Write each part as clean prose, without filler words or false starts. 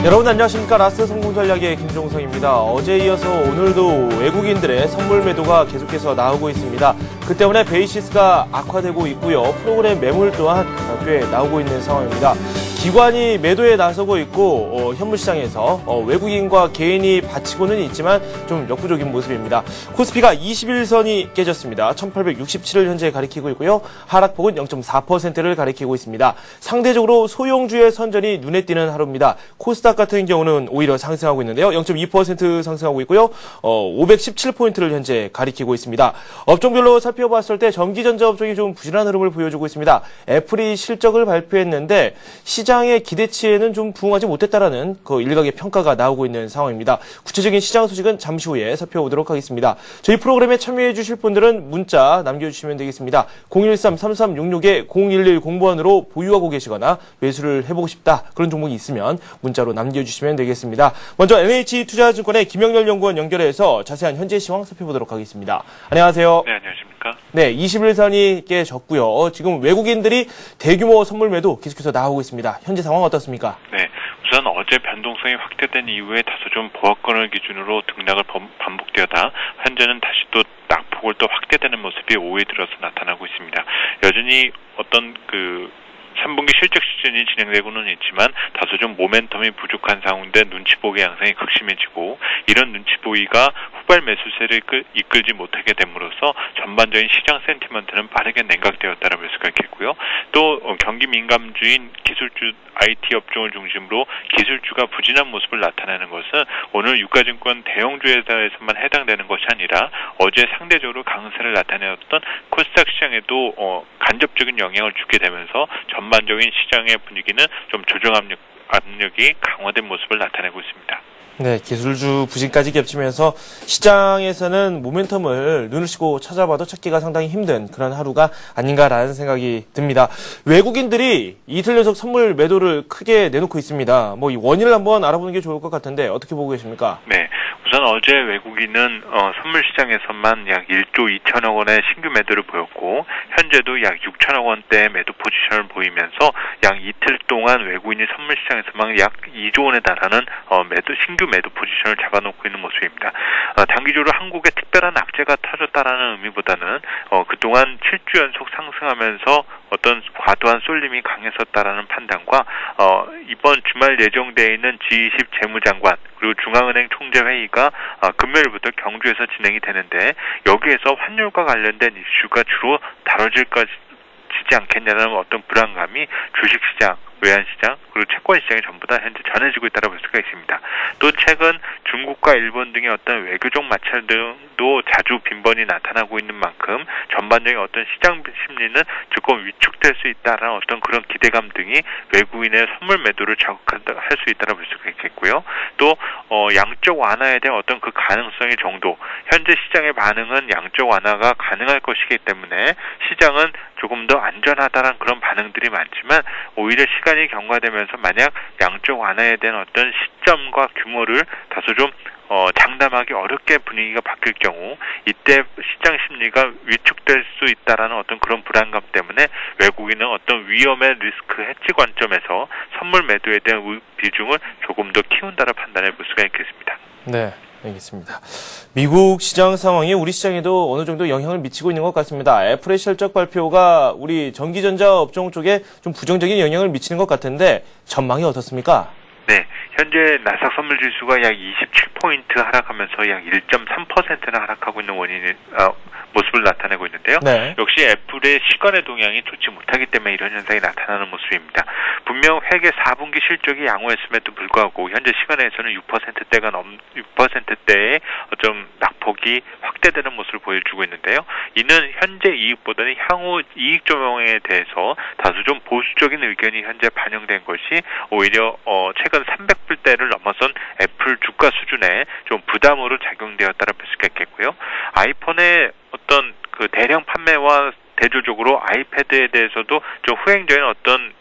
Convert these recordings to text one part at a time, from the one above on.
여러분 안녕하십니까. 라스 성공전략의 김종성입니다. 어제에 이어서 오늘도 외국인들의 선물 매도가 계속해서 나오고 있습니다. 그 때문에 베이시스가 악화되고 있고요. 프로그램 매물 또한 꽤 나오고 있는 상황입니다. 기관이 매도에 나서고 있고 현물시장에서 외국인과 개인이 받치고는 있지만 좀 역부족인 모습입니다. 코스피가 21선이 깨졌습니다. 1867을 현재 가리키고 있고요. 하락폭은 0.4%를 가리키고 있습니다. 상대적으로 소형주의 선전이 눈에 띄는 하루입니다. 코스닥 같은 경우는 오히려 상승하고 있는데요. 0.2% 상승하고 있고요. 517포인트를 현재 가리키고 있습니다. 업종별로 살펴봤을 때 전기전자 업종이 좀 부진한 흐름을 보여주고 있습니다. 애플이 실적을 발표했는데 시장의 기대치에는 좀 부응하지 못했다라는 그 일각의 평가가 나오고 있는 상황입니다. 구체적인 시장 소식은 잠시 후에 살펴보도록 하겠습니다. 저희 프로그램에 참여해 주실 분들은 문자 남겨주시면 되겠습니다. 013-3366-0110 번으로 보유하고 계시거나 매수를 해보고 싶다 그런 종목이 있으면 문자로 남겨주시면 되겠습니다. 먼저 NH투자증권의 김영렬 연구원 연결해서 자세한 현재 시황 살펴보도록 하겠습니다. 안녕하세요. 네, 안녕하십니까. 네, 21선이 깨졌고요. 지금 외국인들이 대규모 선물 매도 계속해서 나오고 있습니다. 현재 상황 어떻습니까? 네, 우선 어제 변동성이 확대된 이후에 다소 좀 보합권을 기준으로 등락을 반복되었다 현재는 다시 또 낙폭을 또 확대되는 모습이 5회 들어서 나타나고 있습니다. 여전히 어떤 3분기 실적 시즌이 진행되고는 있지만 다소 좀 모멘텀이 부족한 상황인데 눈치보기 양상이 극심해지고 이런 눈치보기가 후발 매수세를 이끌지 못하게 됨으로써 전반적인 시장 센티먼트는 빠르게 냉각되었다고 볼 수가 있겠고요. 또 경기 민감주인 기술주 IT 업종을 중심으로 기술주가 부진한 모습을 나타내는 것은 오늘 유가증권 대형주에서만 해당되는 것이 아니라 어제 상대적으로 강세를 나타내었던 코스닥 시장에도 간접적인 영향을 주게 되면서 전반적인 시장의 분위기는 좀 조정 압력이 강화된 모습을 나타내고 있습니다. 네, 기술주 부진까지 겹치면서 시장에서는 모멘텀을 눈을 씻고 찾아봐도 찾기가 상당히 힘든 그런 하루가 아닌가라는 생각이 듭니다. 외국인들이 이틀 연속 선물 매도를 크게 내놓고 있습니다. 이 원인을 한번 알아보는 게 좋을 것 같은데 어떻게 보고 계십니까? 네, 우선 어제 외국인은 선물 시장에서만 약 1조 2천억 원의 신규 매도를 보였고 현재도 약 6천억 원대의 매도 포지션을 보이면서 약 이틀 동안 외국인이 선물 시장에서만 약 2조 원에 달하는 신규 매도 포지션을 잡아놓고 있는 모습입니다. 단기적으로 한국에 특별한 악재가 터졌다라는 의미보다는 그동안 7주 연속 상승하면서 어떤 과도한 쏠림이 강했었다라는 판단과 이번 주말 예정되어 있는 G20 재무장관 그리고 중앙은행 총재회의가 금요일부터 경주에서 진행이 되는데 여기에서 환율과 관련된 이슈가 주로 다뤄지지 않겠냐는 어떤 불안감이 주식시장, 외환시장, 그리고 채권시장에 전부 다 현재 전해지고 있다고 볼 수가 있습니다. 또 최근 중국과 일본 등의 어떤 외교적 마찰 등도 자주 빈번히 나타나고 있는 만큼 전반적인 어떤 시장 심리는 조금 위축될 수 있다는 어떤 그런 기대감 등이 외국인의 선물 매도를 자극할 수 있다고 볼 수가 있겠고요. 또 양적 완화에 대한 어떤 그 가능성의 정도, 현재 시장의 반응은 양적 완화가 가능할 것이기 때문에 시장은 조금 더 안전하다는 그런 반응들이 많지만 오히려 시간이 경과되면서 만약 양적 완화에 대한 어떤 시점과 규모를 다소 좀 장담하기 어렵게 분위기가 바뀔 경우 이때 시장 심리가 위축될 수 있다라는 어떤 그런 불안감 때문에 외국인은 어떤 위험의 리스크 해지 관점에서 선물 매도에 대한 비중을 조금 더 키운다라 판단해 볼 수가 있겠습니다. 네. 알겠습니다. 미국 시장 상황이 우리 시장에도 어느 정도 영향을 미치고 있는 것 같습니다. 애플의 실적 발표가 우리 전기전자 업종 쪽에 좀 부정적인 영향을 미치는 것 같은데 전망이 어떻습니까? 네, 현재 나스닥 선물지수가 약 27포인트 하락하면서 약 1.3%나 하락하고 있는 모습을 나타내고 있는데요. 네. 역시 애플의 시간의 동향이 좋지 못하기 때문에 이런 현상이 나타나는 모습입니다. 분명 회계 4분기 실적이 양호했음에도 불구하고 현재 시간에서는 6%대의 어떤 낙폭이 확대되는 모습을 보여주고 있는데요. 이는 현재 이익보다는 향후 이익 조명에 대해서 다소 좀 보수적인 의견이 현재 반영된 것이 오히려 최근 300불대를 넘어선 애플 주가 수준에 좀 부담으로 작용되었다고 볼 수가 있겠고요. 아이폰의 어떤 그 대량 판매와 대조적으로 아이패드에 대해서도 좀 후행적인 어떤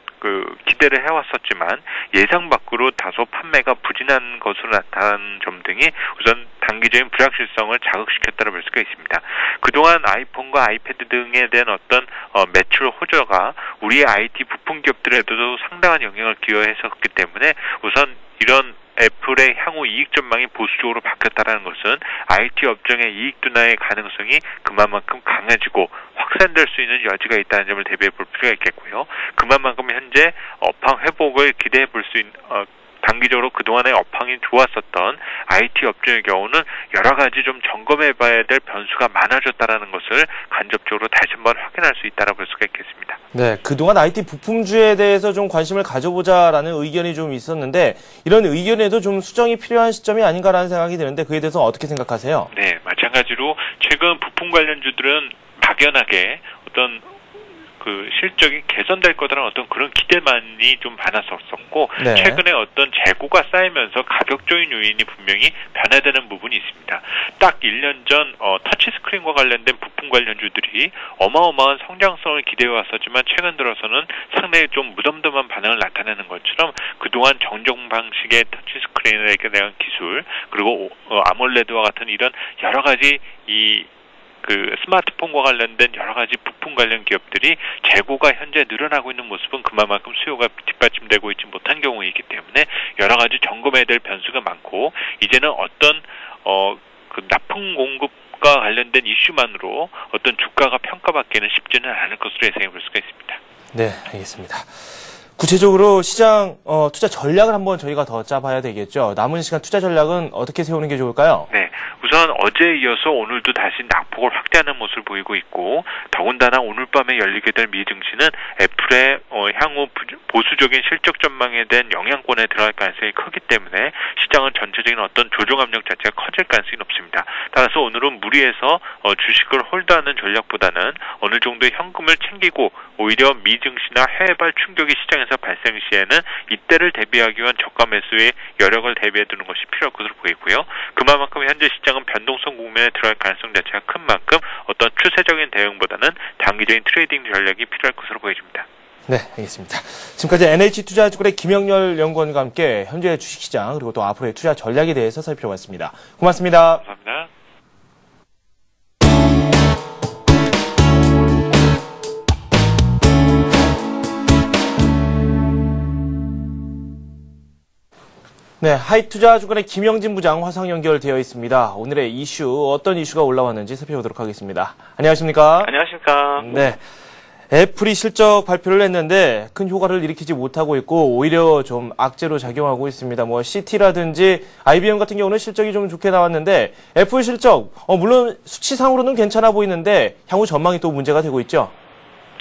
기대를 해왔었지만 예상 밖으로 다소 판매가 부진한 것으로 나타난 점 등이 우선 단기적인 불확실성을 자극시켰다고 볼 수가 있습니다. 그동안 아이폰과 아이패드 등에 대한 어떤 매출 호조가 우리의 IT 부품 기업들에도 상당한 영향을 기여했었기 때문에 우선 이런 애플의 향후 이익 전망이 보수적으로 바뀌었다는 것은 IT 업종의 이익 둔화의 가능성이 그만큼 강해지고 확산될 수 있는 여지가 있다는 점을 대비해 볼 필요가 있겠고요. 그만큼 현재 업황 회복을 기대해 볼 수 있는 단기적으로 그동안의 업황이 좋았었던 IT 업종의 경우는 여러 가지 좀 점검해 봐야 될 변수가 많아졌다는 것을 간접적으로 다시 한번 확인할 수 있다고 볼 수가 있겠습니다. 네, 그동안 IT 부품주에 대해서 좀 관심을 가져보자라는 의견이 좀 있었는데 이런 의견에도 좀 수정이 필요한 시점이 아닌가라는 생각이 드는데 그에 대해서 어떻게 생각하세요? 네, 마찬가지로 최근 부품 관련주들은 막연하게 어떤 그 실적이 개선될 거라는 어떤 그런 기대만이 좀 많았었고 네. 최근에 어떤 재고가 쌓이면서 가격적인 요인이 분명히 변화되는 부분이 있습니다. 딱 1년 전 터치스크린과 관련된 부품 관련주들이 어마어마한 성장성을 기대해 왔었지만 최근 들어서는 상당히 좀 무덤덤한 반응을 나타내는 것처럼 그동안 정정 방식의 터치스크린에 대한 기술 그리고 아몰레드와 같은 이런 여러 가지 그 스마트폰과 관련된 여러 가지 부품 관련 기업들이 재고가 현재 늘어나고 있는 모습은 그만큼 수요가 뒷받침되고 있지 못한 경우이기 때문에 여러 가지 점검해야 될 변수가 많고 이제는 어떤 그 납품 공급과 관련된 이슈만으로 어떤 주가가 평가받기는 쉽지는 않을 것으로 예상해 볼 수가 있습니다. 네, 알겠습니다. 구체적으로 시장 투자 전략을 한번 저희가 더 짜봐야 되겠죠. 남은 시간 투자 전략은 어떻게 세우는 게 좋을까요? 네, 우선 어제에 이어서 오늘도 다시 낙폭을 확대하는 모습을 보이고 있고 더군다나 오늘 밤에 열리게 될 미 증시는 애플의 향후 보수적인 실적 전망에 대한 영향권에 들어갈 가능성이 크기 때문에 시장은 전체적인 어떤 조정 압력 자체가 커질 가능성이 높습니다. 따라서 오늘은 무리해서 주식을 홀드하는 전략보다는 어느 정도의 현금을 챙기고 오히려 미 증시나 해외발 충격이 시장에서 발생 시에는 이때를 대비하기 위한 저가 매수의 여력을 대비해 두는 것이 필요할 것으로 보이고요. 그만큼 현재 시장은 변동성 국면에 들어갈 가능성 자체가 큰 만큼 어떤 추세적인 대응보다는 단기적인 트레이딩 전략이 필요할 것으로 보여집니다. 네, 알겠습니다. 지금까지 NH투자증권의 김영렬 연구원과 함께 현재 주식시장 그리고 또 앞으로의 투자 전략에 대해서 살펴봤습니다. 고맙습니다. 감사합니다. 네, 하이투자증권의 김영진 부장 화상 연결되어 있습니다. 오늘의 이슈, 어떤 이슈가 올라왔는지 살펴보도록 하겠습니다. 안녕하십니까? 안녕하십니까? 네. 애플이 실적 발표를 했는데 큰 효과를 일으키지 못하고 있고 오히려 좀 악재로 작용하고 있습니다. 뭐 CT라든지 IBM 같은 경우는 실적이 좀 좋게 나왔는데 애플 실적 물론 수치상으로는 괜찮아 보이는데 향후 전망이 또 문제가 되고 있죠.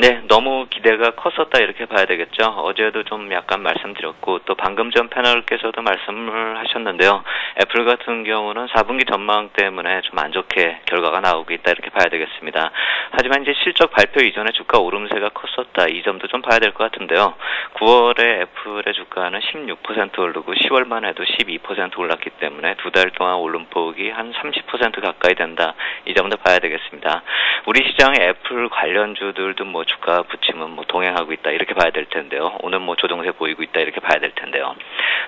네, 너무 기대가 컸었다 이렇게 봐야 되겠죠. 어제도 좀 약간 말씀드렸고 또 방금 전 패널께서도 말씀을 하셨는데요. 애플 같은 경우는 4분기 전망 때문에 좀 안 좋게 결과가 나오고 있다 이렇게 봐야 되겠습니다. 하지만 이제 실적 발표 이전에 주가 오름세가 컸었다 이 점도 좀 봐야 될 것 같은데요. 9월에 애플의 주가는 16% 오르고 10월만 해도 12% 올랐기 때문에 두 달 동안 오름폭이 한 30% 가까이 된다 이 점도 봐야 되겠습니다. 우리 시장의 애플 관련주들도 뭐 주가 부침은 뭐 동행하고 있다 이렇게 봐야 될 텐데요. 오늘 뭐 조정세 보이고 있다 이렇게 봐야 될 텐데요.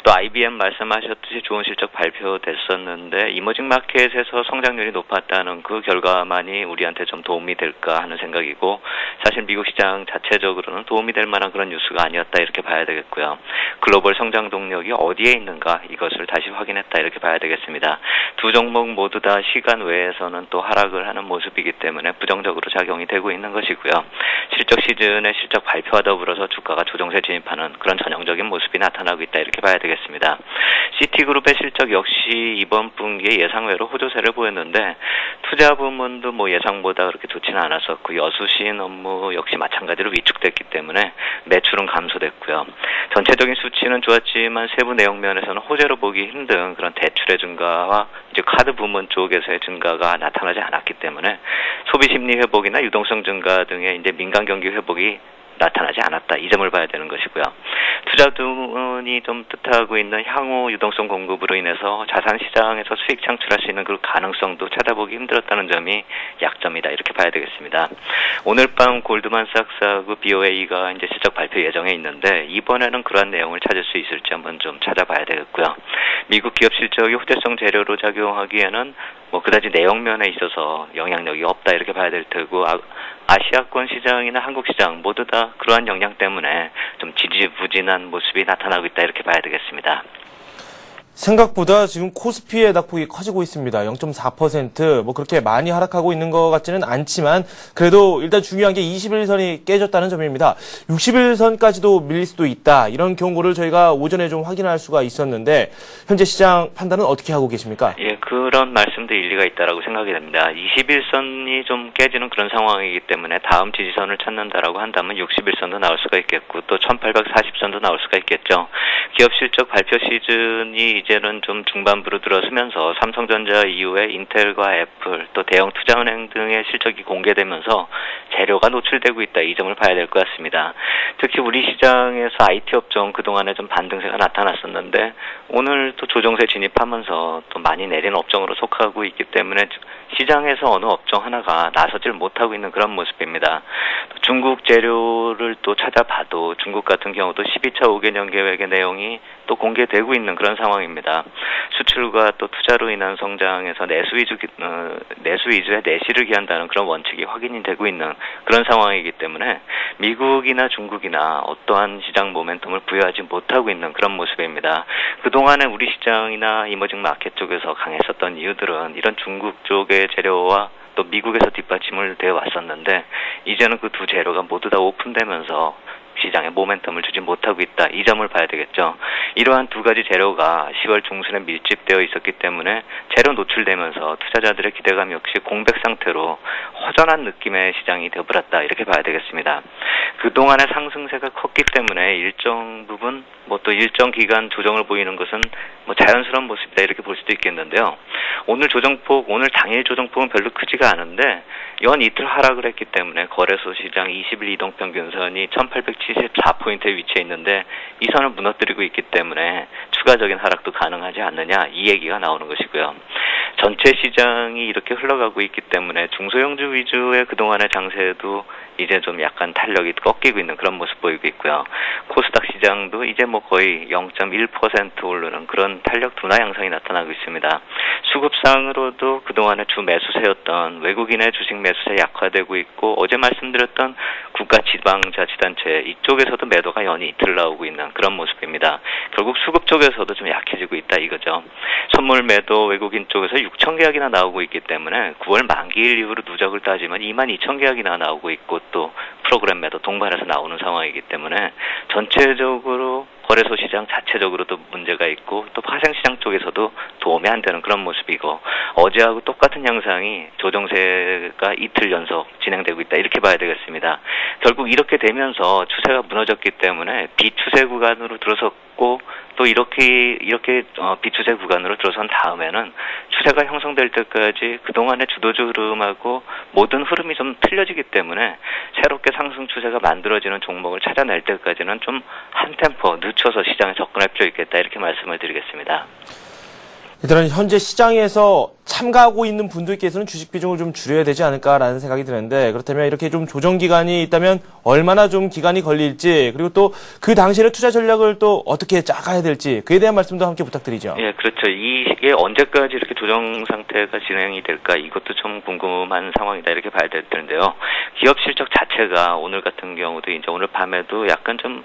또 IBM 말씀하셨듯이 좋은 실적 발표됐었는데 이머징 마켓에서 성장률이 높았다는 그 결과만이 우리한테 좀 도움이 될까 하는 생각이고 사실 미국 시장 자체적으로는 도움이 될 만한 그런 뉴스가 아니었다 이렇게 봐야 되겠고요. 글로벌 성장 동력이 어디에 있는가 이것을 다시 확인했다 이렇게 봐야 되겠습니다. 두 종목 모두 다 시간 외에서는 또 하락을 하는 모습이기 때문에 부정적으로 작용이 되고 있는 것이고요. 실적 시즌에 실적 발표와 더불어서 주가가 조정세 진입하는 그런 전형적인 모습이 나타나고 있다 이렇게 봐야 되겠습니다. 시티그룹의 실적 역시 이번 분기에 예상외로 호조세를 보였는데 투자 부문도 뭐 예상보다 그렇게 좋지는 않았었고 여수신 업무 역시 마찬가지로 위축됐기 때문에 매출은 감소됐고요. 전체적인 수치는 좋았지만 세부 내용 면에서는 호재로 보기 힘든 그런 대출의 증가와 이제 카드 부문 쪽에서의 증가가 나타나지 않았기 때문에 소비 심리 회복이나 유동성 증가 등의 이제 민간 경기 회복이 나타나지 않았다. 이 점을 봐야 되는 것이고요. 투자자분이 좀 뜻하고 있는 향후 유동성 공급으로 인해서 자산 시장에서 수익 창출할 수 있는 그 가능성도 찾아보기 힘들었다는 점이 약점이다. 이렇게 봐야 되겠습니다. 오늘 밤 골드만삭스하고 BOA가 이제 실적 발표 예정에 있는데 이번에는 그러한 내용을 찾을 수 있을지 한번 좀 찾아봐야 되겠고요. 미국 기업 실적이 호재성 재료로 작용하기에는 뭐 그다지 내용면에 있어서 영향력이 없다 이렇게 봐야 될 테고 아시아권 시장이나 한국 시장 모두 다 그러한 영향 때문에 좀 지지부진한 모습이 나타나고 있다 이렇게 봐야 되겠습니다. 생각보다 지금 코스피의 낙폭이 커지고 있습니다. 0.4%, 뭐 그렇게 많이 하락하고 있는 것 같지는 않지만 그래도 일단 중요한 게 21선이 깨졌다는 점입니다. 61선까지도 밀릴 수도 있다. 이런 경고를 저희가 오전에 좀 확인할 수가 있었는데 현재 시장 판단은 어떻게 하고 계십니까? 예, 그런 말씀도 일리가 있다라고 생각이 됩니다. 21선이 좀 깨지는 그런 상황이기 때문에 다음 지지선을 찾는다라고 한다면 61선도 나올 수가 있겠고 또 1840선도 나올 수가 있겠죠. 기업 실적 발표 시즌이 이제는 좀 중반부로 들어서면서 삼성전자 이후에 인텔과 애플 또 대형 투자은행 등의 실적이 공개되면서 재료가 노출되고 있다. 이 점을 봐야 될 것 같습니다. 특히 우리 시장에서 IT 업종 그동안에 좀 반등세가 나타났었는데 오늘 또 조정세 진입하면서 또 많이 내리는 업종으로 속하고 있기 때문에 시장에서 어느 업종 하나가 나서질 못하고 있는 그런 모습입니다. 중국 재료를 또 찾아봐도 중국 같은 경우도 12차 5개년 계획의 내용이 또 공개되고 있는 그런 상황입니다. 수출과 또 투자로 인한 성장에서 내수 위주의 내실을 기한다는 그런 원칙이 확인이 되고 있는 그런 상황이기 때문에 미국이나 중국이나 어떠한 시장 모멘텀을 부여하지 못하고 있는 그런 모습입니다. 그동안에 우리 시장이나 이머징 마켓 쪽에서 강했었던 이유들은 이런 중국 쪽의 재료와 또 미국에서 뒷받침을 되어 왔었는데 이제는 그 두 재료가 모두 다 오픈되면서 시장에 모멘텀을 주지 못하고 있다. 이 점을 봐야 되겠죠. 이러한 두 가지 재료가 10월 중순에 밀집되어 있었기 때문에 재료 노출되면서 투자자들의 기대감 역시 공백 상태로 허전한 느낌의 시장이 되어버렸다. 이렇게 봐야 되겠습니다. 그동안의 상승세가 컸기 때문에 일정 부분 또 일정 기간 조정을 보이는 것은 자연스러운 모습이다. 이렇게 볼 수도 있겠는데요. 오늘 당일 조정폭은 별로 크지가 않은데 연 이틀 하락을 했기 때문에 거래소 시장 20일 이동평균선이 1874포인트에 위치해 있는데 이 선을 무너뜨리고 있기 때문에 추가적인 하락도 가능하지 않느냐 이 얘기가 나오는 것이고요. 전체 시장이 이렇게 흘러가고 있기 때문에 중소형주 위주의 그동안의 장세도 이제 좀 약간 탄력이 꺾이고 있는 그런 모습 보이고 있고요. 코스닥 시장도 이제 거의 0.1% 오르는 그런 탄력 둔화 양상이 나타나고 있습니다. 수급상으로도 그동안의 주 매수세였던 외국인의 주식 매수세 약화되고 있고 어제 말씀드렸던 국가지방자치단체 이쪽에서도 매도가 연이 이틀 나오고 있는 그런 모습입니다. 결국 수급 쪽에서도 좀 약해지고 있다 이거죠. 선물 매도 외국인 쪽에서 6천 계약이나 나오고 있기 때문에 9월 만기일 이후로 누적을 따지면 22,000 계약이나 나오고 있고 또 프로그램 매도 동반해서 나오는 상황이기 때문에 전체적으로 거래소 시장 자체적으로도 문제가 있고 또 파생시장 쪽에서도 도움이 안 되는 그런 모습이고 어제하고 똑같은 양상이 조정세가 이틀 연속 진행되고 있다 이렇게 봐야 되겠습니다. 결국 이렇게 되면서 추세가 무너졌기 때문에 비추세 구간으로 들어섰고 또 이렇게 비추세 구간으로 들어선 다음에는 추세가 형성될 때까지 그동안의 주도주 흐름하고 모든 흐름이 좀 틀려지기 때문에 새롭게 상승 추세가 만들어지는 종목을 찾아낼 때까지는 좀 한 템포 늦춰서 시장에 접근할 필요 있겠다 이렇게 말씀을 드리겠습니다. 일단은 현재 시장에서 참가하고 있는 분들께서는 주식 비중을 좀 줄여야 되지 않을까라는 생각이 드는데 그렇다면 이렇게 좀 조정 기간이 있다면 얼마나 좀 기간이 걸릴지 그리고 또 그 당시의 투자 전략을 또 어떻게 짜가야 될지 그에 대한 말씀도 함께 부탁드리죠. 예, 그렇죠. 이게 언제까지 이렇게 조정 상태가 진행이 될까 이것도 좀 궁금한 상황이다 이렇게 봐야 될 텐데요. 기업 실적 자체가 오늘 같은 경우도 이제 오늘 밤에도 약간 좀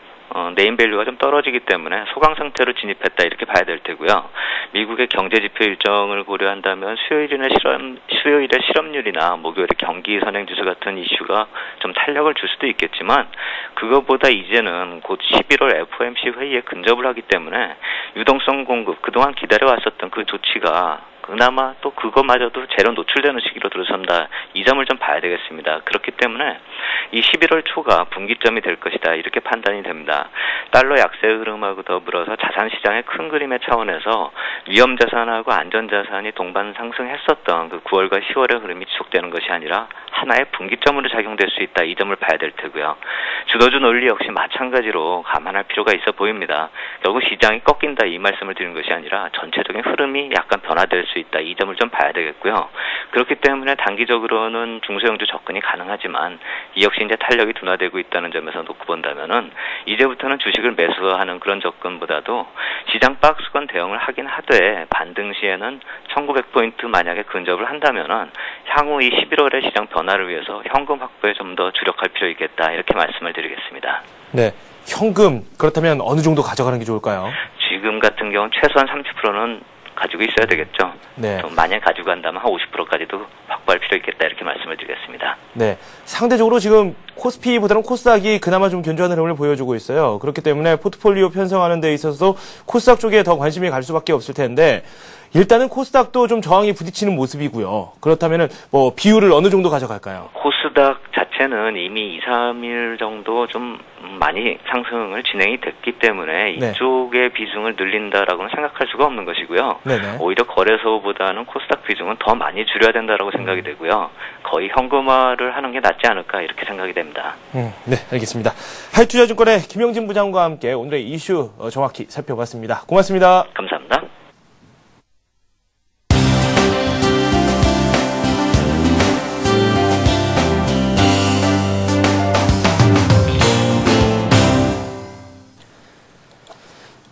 네임밸류가 좀 떨어지기 때문에 소강 상태로 진입했다 이렇게 봐야 될 테고요. 미국의 경제 지표 일정을 고려한다면 수요일의 실업률이나 목요일의 경기 선행 지수 같은 이슈가 좀 탄력을 줄 수도 있겠지만 그것보다 이제는 곧 11월 FOMC 회의에 근접을 하기 때문에 유동성 공급 그동안 기다려왔었던 그 조치가 그나마 또 그거마저도 재료 노출되는 시기로 들어선다. 이 점을 좀 봐야 되겠습니다. 그렇기 때문에 이 11월 초가 분기점이 될 것이다. 이렇게 판단이 됩니다. 달러 약세 흐름하고 더불어서 자산시장의 큰 그림의 차원에서 위험자산하고 안전자산이 동반 상승했었던 그 9월과 10월의 흐름이 지속되는 것이 아니라 하나의 분기점으로 작용될 수 있다. 이 점을 봐야 될 테고요. 주도주 논리 역시 마찬가지로 감안할 필요가 있어 보입니다. 결국 시장이 꺾인다 이 말씀을 드린 것이 아니라 전체적인 흐름이 약간 변화될 수 있다. 이 점을 좀 봐야 되겠고요. 그렇기 때문에 단기적으로는 중소형주 접근이 가능하지만 이 역시 이제 탄력이 둔화되고 있다는 점에서 놓고 본다면은 이제부터는 주식을 매수하는 그런 접근보다도 시장 박스권 대응을 하긴 하되 반등 시에는 1900포인트 만약에 근접을 한다면은 향후 이 11월의 시장 변화를 위해서 현금 확보에 좀 더 주력할 필요 있겠다 이렇게 말씀을 드리겠습니다. 네, 현금 그렇다면 어느 정도 가져가는 게 좋을까요? 지금 같은 경우는 최소한 30%는 가지고 있어야 되겠죠. 네. 만약 가지고 간다면 한 50%까지도 확보할 필요 있겠다 이렇게 말씀을 드리겠습니다. 네. 상대적으로 지금 코스피보다는 코스닥이 그나마 좀 견조한 흐름을 보여주고 있어요. 그렇기 때문에 포트폴리오 편성하는 데 있어서 코스닥 쪽에 더 관심이 갈 수밖에 없을 텐데 일단은 코스닥도 좀 저항이 부딪히는 모습이고요. 그렇다면은 뭐 비율을 어느 정도 가져갈까요? 코스닥 자체는 이미 2, 3일 정도 좀 많이 상승을 진행이 됐기 때문에 네. 이쪽의 비중을 늘린다라고는 생각할 수가 없는 것이고요. 네네. 오히려 거래소보다는 코스닥 비중은 더 많이 줄여야 된다라고 생각이 되고요. 거의 현금화를 하는 게 낫지 않을까 이렇게 생각이 됩니다. 네, 알겠습니다. 하이투자증권의 김영진 부장과 함께 오늘의 이슈 정확히 살펴봤습니다. 고맙습니다. 감사합니다.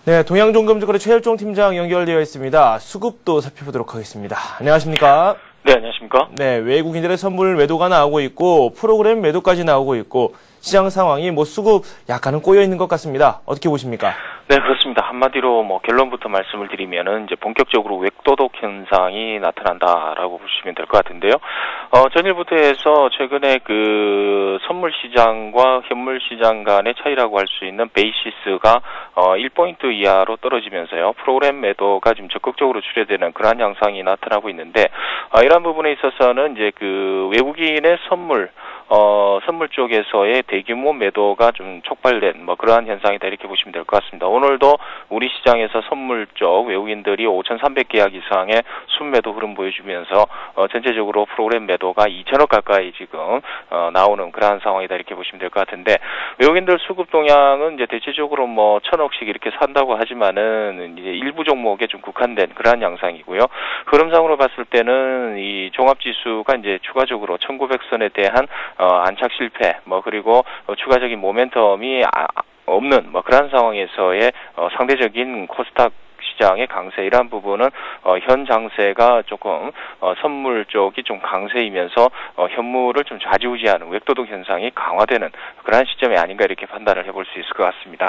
네, 동양종금증권의 최일종 팀장 연결되어 있습니다. 수급도 살펴보도록 하겠습니다. 안녕하십니까? 네, 안녕하십니까? 네, 외국인들의 선물 매도가 나오고 있고 프로그램 매도까지 나오고 있고 시장 상황이 뭐 수급 약간은 꼬여 있는 것 같습니다. 어떻게 보십니까? 네, 그렇습니다. 한마디로 뭐 결론부터 말씀을 드리면은 이제 본격적으로 웹도독 현상이 나타난다라고 보시면 될 것 같은데요. 전일부터 해서 최근에 그 선물 시장과 현물 시장 간의 차이라고 할 수 있는 베이시스가 1포인트 이하로 떨어지면서요. 프로그램 매도가 좀 적극적으로 줄여되는 그러한 양상이 나타나고 있는데 이러한 부분에 있어서는 이제 그 외국인의 선물 쪽에서의 대규모 매도가 좀 촉발된 뭐 그러한 현상이다 이렇게 보시면 될 것 같습니다. 오늘도 우리 시장에서 선물 쪽 외국인들이 5,300계약 이상의 순매도 흐름 보여주면서 전체적으로 프로그램 매도가 2천억 가까이 지금 나오는 그러한 상황이다 이렇게 보시면 될 것 같은데 외국인들 수급 동향은 이제 대체적으로 뭐 1,000억씩 이렇게 산다고 하지만은 이제 일부 종목에 좀 국한된 그러한 양상이고요. 흐름상으로 봤을 때는 이 종합지수가 이제 추가적으로 1,900선에 대한 안착 실패, 뭐 그리고 추가적인 모멘텀이 없는 뭐 그런 상황에서의 상대적인 코스닥 시장의 강세 이러한 부분은 현 장세가 조금 선물 쪽이 좀 강세이면서 현물을 좀 좌지우지하는 웹도독 현상이 강화되는 그러한 시점이 아닌가 이렇게 판단을 해볼 수 있을 것 같습니다.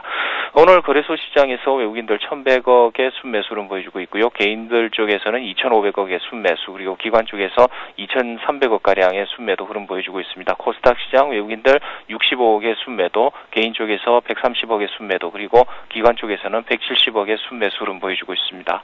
오늘 거래소 시장에서 외국인들 1,100억의 순매수를 보여주고 있고요. 개인들 쪽에서는 2,500억의 순매수 그리고 기관 쪽에서 2,300억가량의 순매도 흐름 보여주고 있습니다. 코스닥 시장 외국인들 65억의 순매도 개인 쪽에서 130억의 순매도 그리고 기관 쪽에서는 170억의 순매수 흐름 보여주고 있습니다.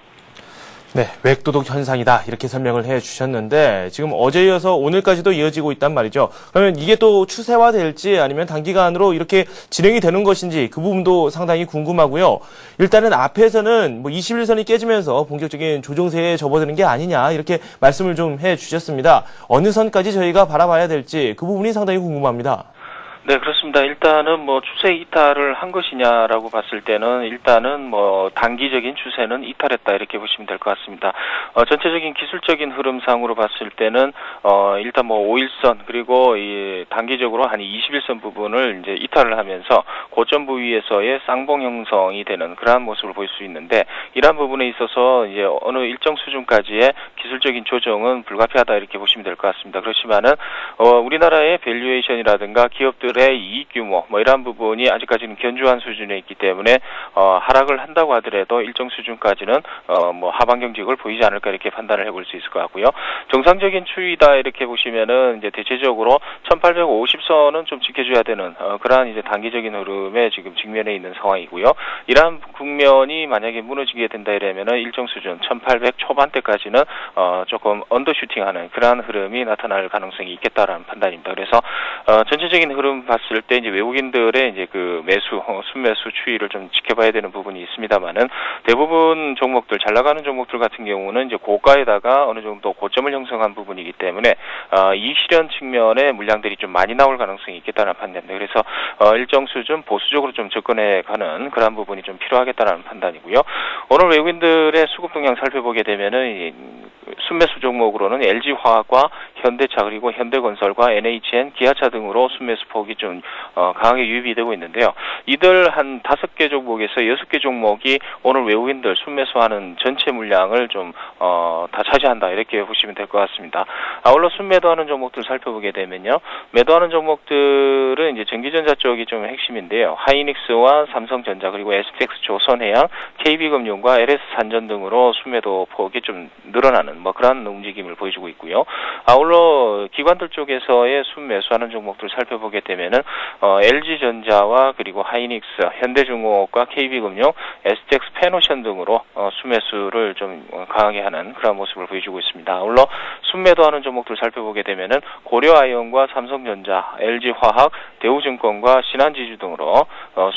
네, 웹도독 현상이다 이렇게 설명을 해주셨는데 지금 어제 이어서 오늘까지도 이어지고 있단 말이죠. 그러면 이게 또 추세화될지 아니면 단기간으로 이렇게 진행이 되는 것인지 그 부분도 상당히 궁금하고요. 일단은 앞에서는 뭐 21선이 깨지면서 본격적인 조정세에 접어드는 게 아니냐 이렇게 말씀을 좀 해주셨습니다. 어느 선까지 저희가 바라봐야 될지 그 부분이 상당히 궁금합니다. 네, 그렇습니다. 일단은 뭐 추세 이탈을 한 것이냐라고 봤을 때는 일단은 뭐 단기적인 추세는 이탈했다 이렇게 보시면 될 것 같습니다. 전체적인 기술적인 흐름상으로 봤을 때는 일단 뭐 5일선 그리고 이 단기적으로 한 21선 부분을 이제 이탈을 하면서 고점 부위에서의 쌍봉 형성이 되는 그러한 모습을 볼 수 있는데 이러한 부분에 있어서 이제 어느 일정 수준까지의 기술적인 조정은 불가피하다 이렇게 보시면 될 것 같습니다. 그렇지만은 우리나라의 밸류에이션이라든가 기업들의 이익 규모 뭐 이러한 부분이 아직까지는 견조한 수준에 있기 때문에 하락을 한다고 하더라도 일정 수준까지는 뭐 하방 경직을 보이지 않을까 이렇게 판단을 해볼 수 있을 것 같고요. 정상적인 추이다 이렇게 보시면은 이제 대체적으로 1,850선은 좀 지켜줘야 되는 그러한 이제 단기적인 흐름에 지금 직면해 있는 상황이고요. 이러한 국면이 만약에 무너지게 된다 이러면은 일정 수준 1,800 초반대까지는 조금 언더슈팅하는 그러한 흐름이 나타날 가능성이 있겠다라는 판단입니다. 그래서 전체적인 흐름 봤을 때 이제 외국인들의 이제 그 매수, 순매수 추이를 좀 지켜봐야 되는 부분이 있습니다만은 대부분 종목들, 잘 나가는 종목들 같은 경우는 이제 고가에다가 어느 정도 고점을 형성한 부분이기 때문에 이익 실현 측면에 물량들이 좀 많이 나올 가능성이 있겠다는 판단입니다. 그래서 일정 수준 보수적으로 좀 접근해 가는 그런 부분이 좀 필요하겠다는 판단이고요. 오늘 외국인들의 수급 동향 살펴보게 되면은 순매수 종목으로는 LG화학과 현대차 그리고 현대건설과 NHN, 기아차 등으로 순매수 폭이 좀 강하게 유입이 되고 있는데요. 이들 한 5개 종목에서 6개 종목이 오늘 외국인들 순매수하는 전체 물량을 좀 다 차지한다 이렇게 보시면 될 것 같습니다. 아울러 순매도하는 종목들 살펴보게 되면요. 매도하는 종목들은 이제 전기전자 쪽이 좀 핵심인데요. 하이닉스와 삼성전자 그리고 STX 조선해양, KB금융과 LS산전 등으로 순매도 폭이 좀 늘어나는 그런 움직임을 보여주고 있고요. 아울러 기관들 쪽에서의 순매수하는 종목들 살펴보게 되면은 LG전자와 그리고 하이닉스, 현대중공업과 KB금융, STX 페노션 등으로 순매수를 좀 강하게 하는 그런 모습을 보여주고 있습니다. 아울러 순매도하는 종목들 살펴보게 되면은 고려아이언과 삼성전자, LG화학, 대우증권과 신한지주 등으로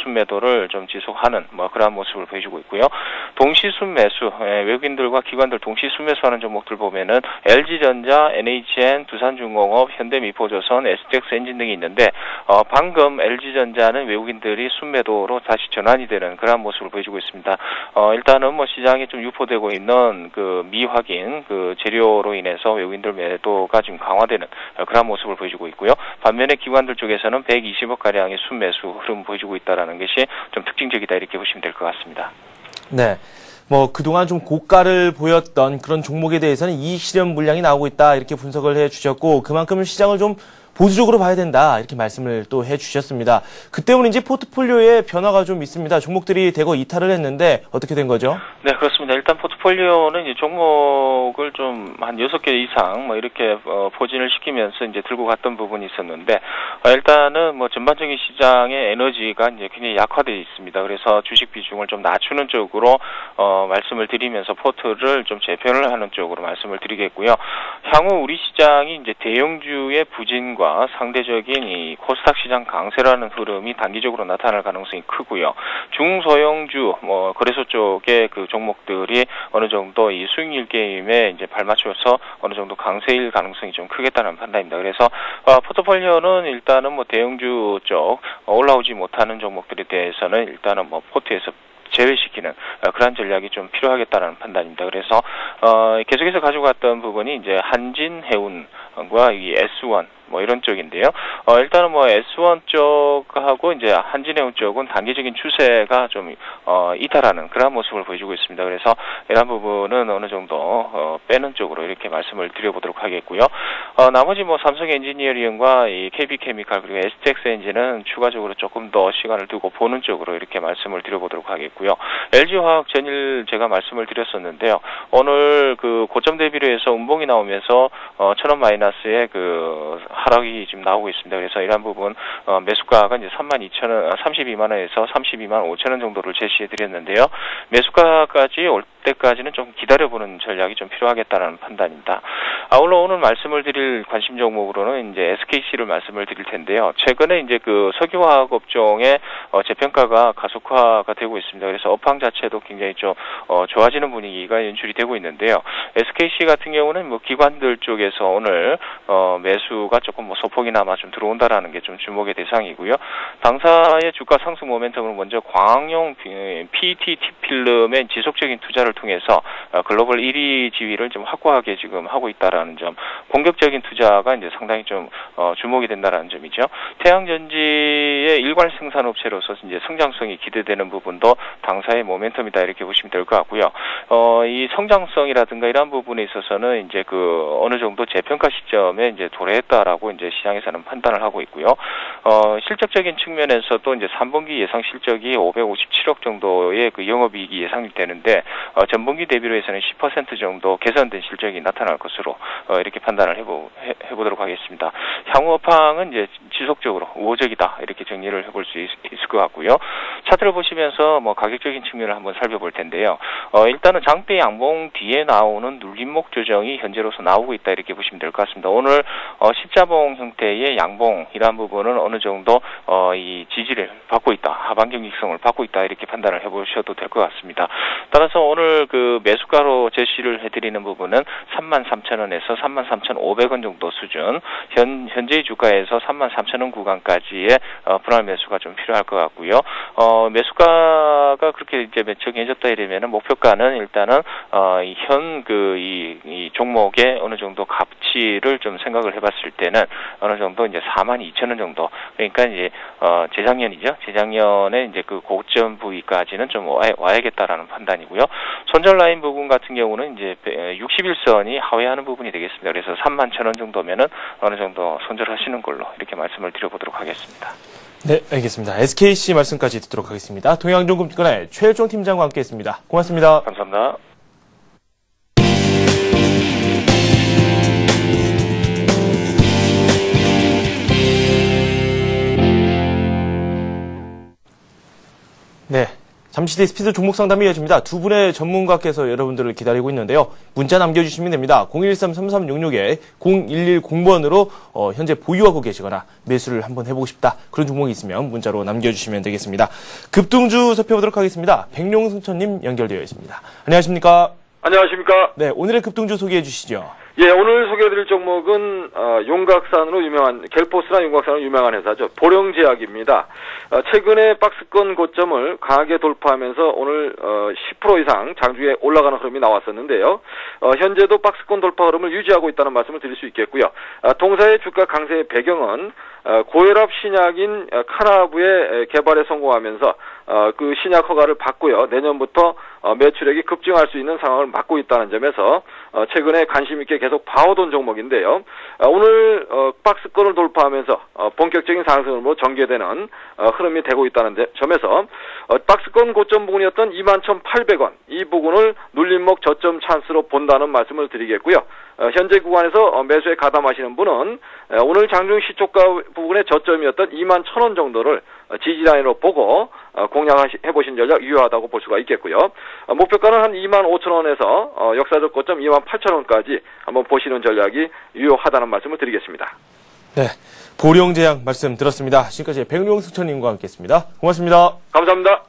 순매도를 좀 지속하는 그런 모습을 보여주고 있고요. 동시 순매수, 외국인들과 기관들 동시 순매수하는 종목들 보면은 LG전자, NHN, 두산중공업, 현대미포조선, STX 엔진 등이 있는데 방금 LG전자는 외국인들이 순매도로 다시 전환이 되는 그런 모습을 보여주고 있습니다. 일단은 시장에 좀 유포되고 있는 그 미확인 그 재료로 인해서 외국인들 매도가 지금 강화되는 그런 모습을 보여주고 있고요. 반면에 기관들 쪽에서는 120억 가량의 순매수 흐름 보여주고 있다라는 것이 좀 특징적이다 이렇게 보시면 될 것 같습니다. 네. 그동안 좀 고가를 보였던 그런 종목에 대해서는 이익 실현 물량이 나오고 있다 이렇게 분석을 해 주셨고 그만큼 시장을 좀 보수적으로 봐야 된다 이렇게 말씀을 또 해주셨습니다. 그 때문인지 포트폴리오에 변화가 좀 있습니다. 종목들이 대거 이탈을 했는데 어떻게 된 거죠? 네, 그렇습니다. 일단 포트폴리오는 이제 종목을 좀 한 6개 이상 이렇게 포진을 시키면서 이제 들고 갔던 부분이 있었는데 일단은 전반적인 시장의 에너지가 이제 굉장히 약화되어 있습니다. 그래서 주식 비중을 좀 낮추는 쪽으로 말씀을 드리면서 포트를 좀 재편을 하는 쪽으로 말씀을 드리겠고요. 향후 우리 시장이 이제 대형주의 부진과 상대적인 이 코스닥 시장 강세라는 흐름이 단기적으로 나타날 가능성이 크고요. 중소형주 거래소 쪽의 그 종목들이 어느 정도 이 수익률 게임에 이제 발맞춰서 어느 정도 강세일 가능성이 좀 크겠다는 판단입니다. 그래서 포트폴리오는 일단은 대형주 쪽 올라오지 못하는 종목들에 대해서는 일단은 포트에서 제외시키는 그런 전략이 좀 필요하겠다는 판단입니다. 그래서 계속해서 가지고 갔던 부분이 이제 한진해운과 이 S1 이런 쪽인데요. 일단은 S1 쪽하고 이제 한진해운 쪽은 단기적인 추세가 좀 이탈하는 그런 모습을 보여주고 있습니다. 그래서 이런 부분은 어느 정도 빼는 쪽으로 이렇게 말씀을 드려보도록 하겠고요. 나머지 삼성 엔지니어링과 이 KB케미칼 그리고 STX 엔진은 추가적으로 조금 더 시간을 두고 보는 쪽으로 이렇게 말씀을 드려보도록 하겠고요. LG화학 전일 제가 말씀을 드렸었는데요. 오늘 그 고점 대비로 해서 운봉이 나오면서 1,000원 마이너스의 그 하락이 지금 나오고 있습니다. 그래서 이러한 부분 매수가가 이제 32만 원에서 32만 5천 원 정도를 제시해 드렸는데요. 매수가까지 올 때까지는 좀 기다려보는 전략이 좀 필요하겠다는 판단입니다. 아울러 오늘 말씀을 드릴 관심 종목으로는 이제 SKC를 말씀을 드릴 텐데요. 최근에 이제 그 석유화학 업종의 재평가가 가속화가 되고 있습니다. 그래서 업황 자체도 굉장히 좀 좋아지는 분위기가 연출이 되고 있는데요. SKC 같은 경우는 기관들 쪽에서 오늘 매수가 조금 소폭이나마 좀 들어온다라는 게 좀 주목의 대상이고요. 당사의 주가 상승 모멘텀을 먼저 광용 PET 필름의 지속적인 투자를 통해서 글로벌 1위 지위를 좀 확고하게 지금 하고 있다라는 점, 공격적인 투자가 이제 상당히 좀 주목이 된다라는 점이죠. 태양전지의 일괄 생산업체로서 이제 성장성이 기대되는 부분도 당사의 모멘텀이다 이렇게 보시면 될 것 같고요. 이 성장성이라든가 이러한 부분에 있어서는 이제 그 어느 정도 재평가 시점에 이제 도래했다라고 이제 시장에서는 판단을 하고 있고요. 실적적인 측면에서도 이제 3분기 예상 실적이 557억 정도의 그 영업이익이 예상이 되는데 전분기 대비로 해서는 10% 정도 개선된 실적이 나타날 것으로 이렇게 판단을 해보도록 하겠습니다. 향후 업황은 이제 지속적으로 우호적이다 이렇게 정리를 해볼 수 있을 것 같고요. 차트를 보시면서 가격적인 측면을 한번 살펴볼 텐데요. 일단은 장대 양봉 뒤에 나오는 눌림목 조정이 현재로서 나오고 있다 이렇게 보시면 될 것 같습니다. 오늘 십자봉 형태의 양봉이라는 부분은 어느 정도 이 지지를 받고 있다, 하반 경직성을 받고 있다 이렇게 판단을 해보셔도 될 것 같습니다. 따라서 오늘 그 매수가로 제시를 해드리는 부분은 33,000원에서 33,500원 정도 수준, 현재의 주가에서 33,000원 구간까지의 분할 매수가 좀 필요할 것 같고요. 매수가가 그렇게 이제 정해졌다 이러면은 목표가는 일단은 이 종목의 어느 정도 가치를 좀 생각을 해봤을 때는 어느 정도 이제 42,000원 정도, 그러니까 이제 재작년이죠. 재작년에 이제 그 고점 부위까지는 좀 와야겠다라는 판단이고요. 손절 라인 부분 같은 경우는 이제 61선이 하회하는 부분이 되겠습니다. 그래서 31,000원 정도면은 어느 정도 손절하시는 걸로 이렇게 말씀을 드려보도록 하겠습니다. 네, 알겠습니다. SKC 말씀까지 듣도록 하겠습니다. 동양증권의 최일종 팀장과 함께했습니다. 고맙습니다. 감사합니다. 네. 잠시 뒤 스피드 종목 상담이 이어집니다. 두 분의 전문가께서 여러분들을 기다리고 있는데요. 문자 남겨주시면 됩니다. 013-3366-0110번으로 현재 보유하고 계시거나 매수를 한번 해보고 싶다. 그런 종목이 있으면 문자로 남겨주시면 되겠습니다. 급등주 살펴보도록 하겠습니다. 백룡승천님 연결되어 있습니다. 안녕하십니까? 안녕하십니까? 네, 오늘의 급등주 소개해 주시죠. 예, 오늘 소개해드릴 종목은 용각산으로 유명한, 갤포스나 용각산으로 유명한 회사죠. 보령제약입니다. 최근에 박스권 고점을 강하게 돌파하면서 오늘 10% 이상 장중에 올라가는 흐름이 나왔었는데요. 현재도 박스권 돌파 흐름을 유지하고 있다는 말씀을 드릴 수 있겠고요. 동사의 주가 강세의 배경은 고혈압 신약인 카나부의 개발에 성공하면서 그 신약 허가를 받고요. 내년부터 매출액이 급증할 수 있는 상황을 맞고 있다는 점에서 최근에 관심 있게 계속 봐오던 종목인데요. 오늘 박스권을 돌파하면서 본격적인 상승으로 전개되는 흐름이 되고 있다는 점에서 박스권 고점 부근이었던 21,800원 이 부근을 눌림목 저점 찬스로 본다는 말씀을 드리겠고요. 현재 구간에서 매수에 가담하시는 분은 오늘 장중 시초가 부분의 저점이었던 21,000원 정도를 지지라인으로 보고 공략해보신 전략 유효하다고 볼 수가 있겠고요. 목표가는 한 25,000원에서 역사적 고점 28,000원까지 한번 보시는 전략이 유효하다는 말씀을 드리겠습니다. 네, 보령제약 말씀 들었습니다. 지금까지 백룡승천님과 함께했습니다. 고맙습니다. 감사합니다.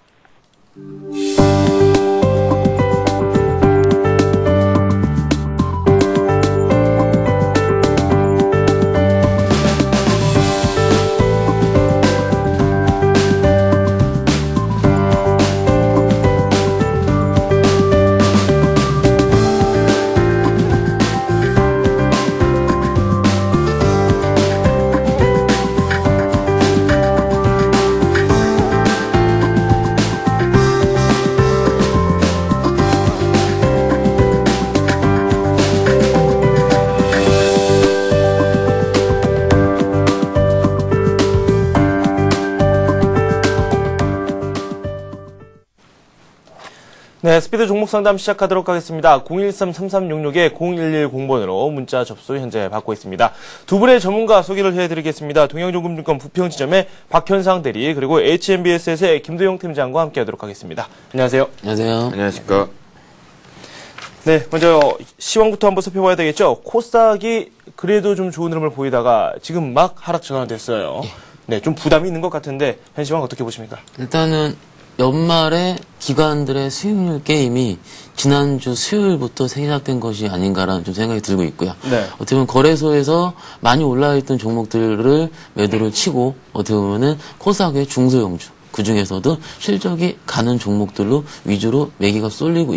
네, 스피드 종목 상담 시작하도록 하겠습니다. 013-3366-0110번으로 문자 접수 현재 받고 있습니다. 두 분의 전문가 소개를 해드리겠습니다. 동양조금증권 부평지점의 박현상 대리, 그리고 HMBS의 김도영 팀장과 함께하도록 하겠습니다. 안녕하세요. 안녕하세요. 안녕하십니까. 네, 먼저 시황부터 한번 살펴봐야 되겠죠. 코스닥이 그래도 좀 좋은 흐름을 보이다가 지금 막 하락 전환됐어요. 네, 좀 부담이 있는 것 같은데 현 시황 어떻게 보십니까? 일단은 연말에 기관들의 수익률 게임이 지난주 수요일부터 시작된 것이 아닌가라는 좀 생각이 들고 있고요. 네. 어떻게 보면 거래소에서 많이 올라있던 종목들을 매도를 치고 어떻게 보면은 코스닥의 중소형주 그 중에서도 실적이 가는 종목들로 위주로 매기가 쏠리고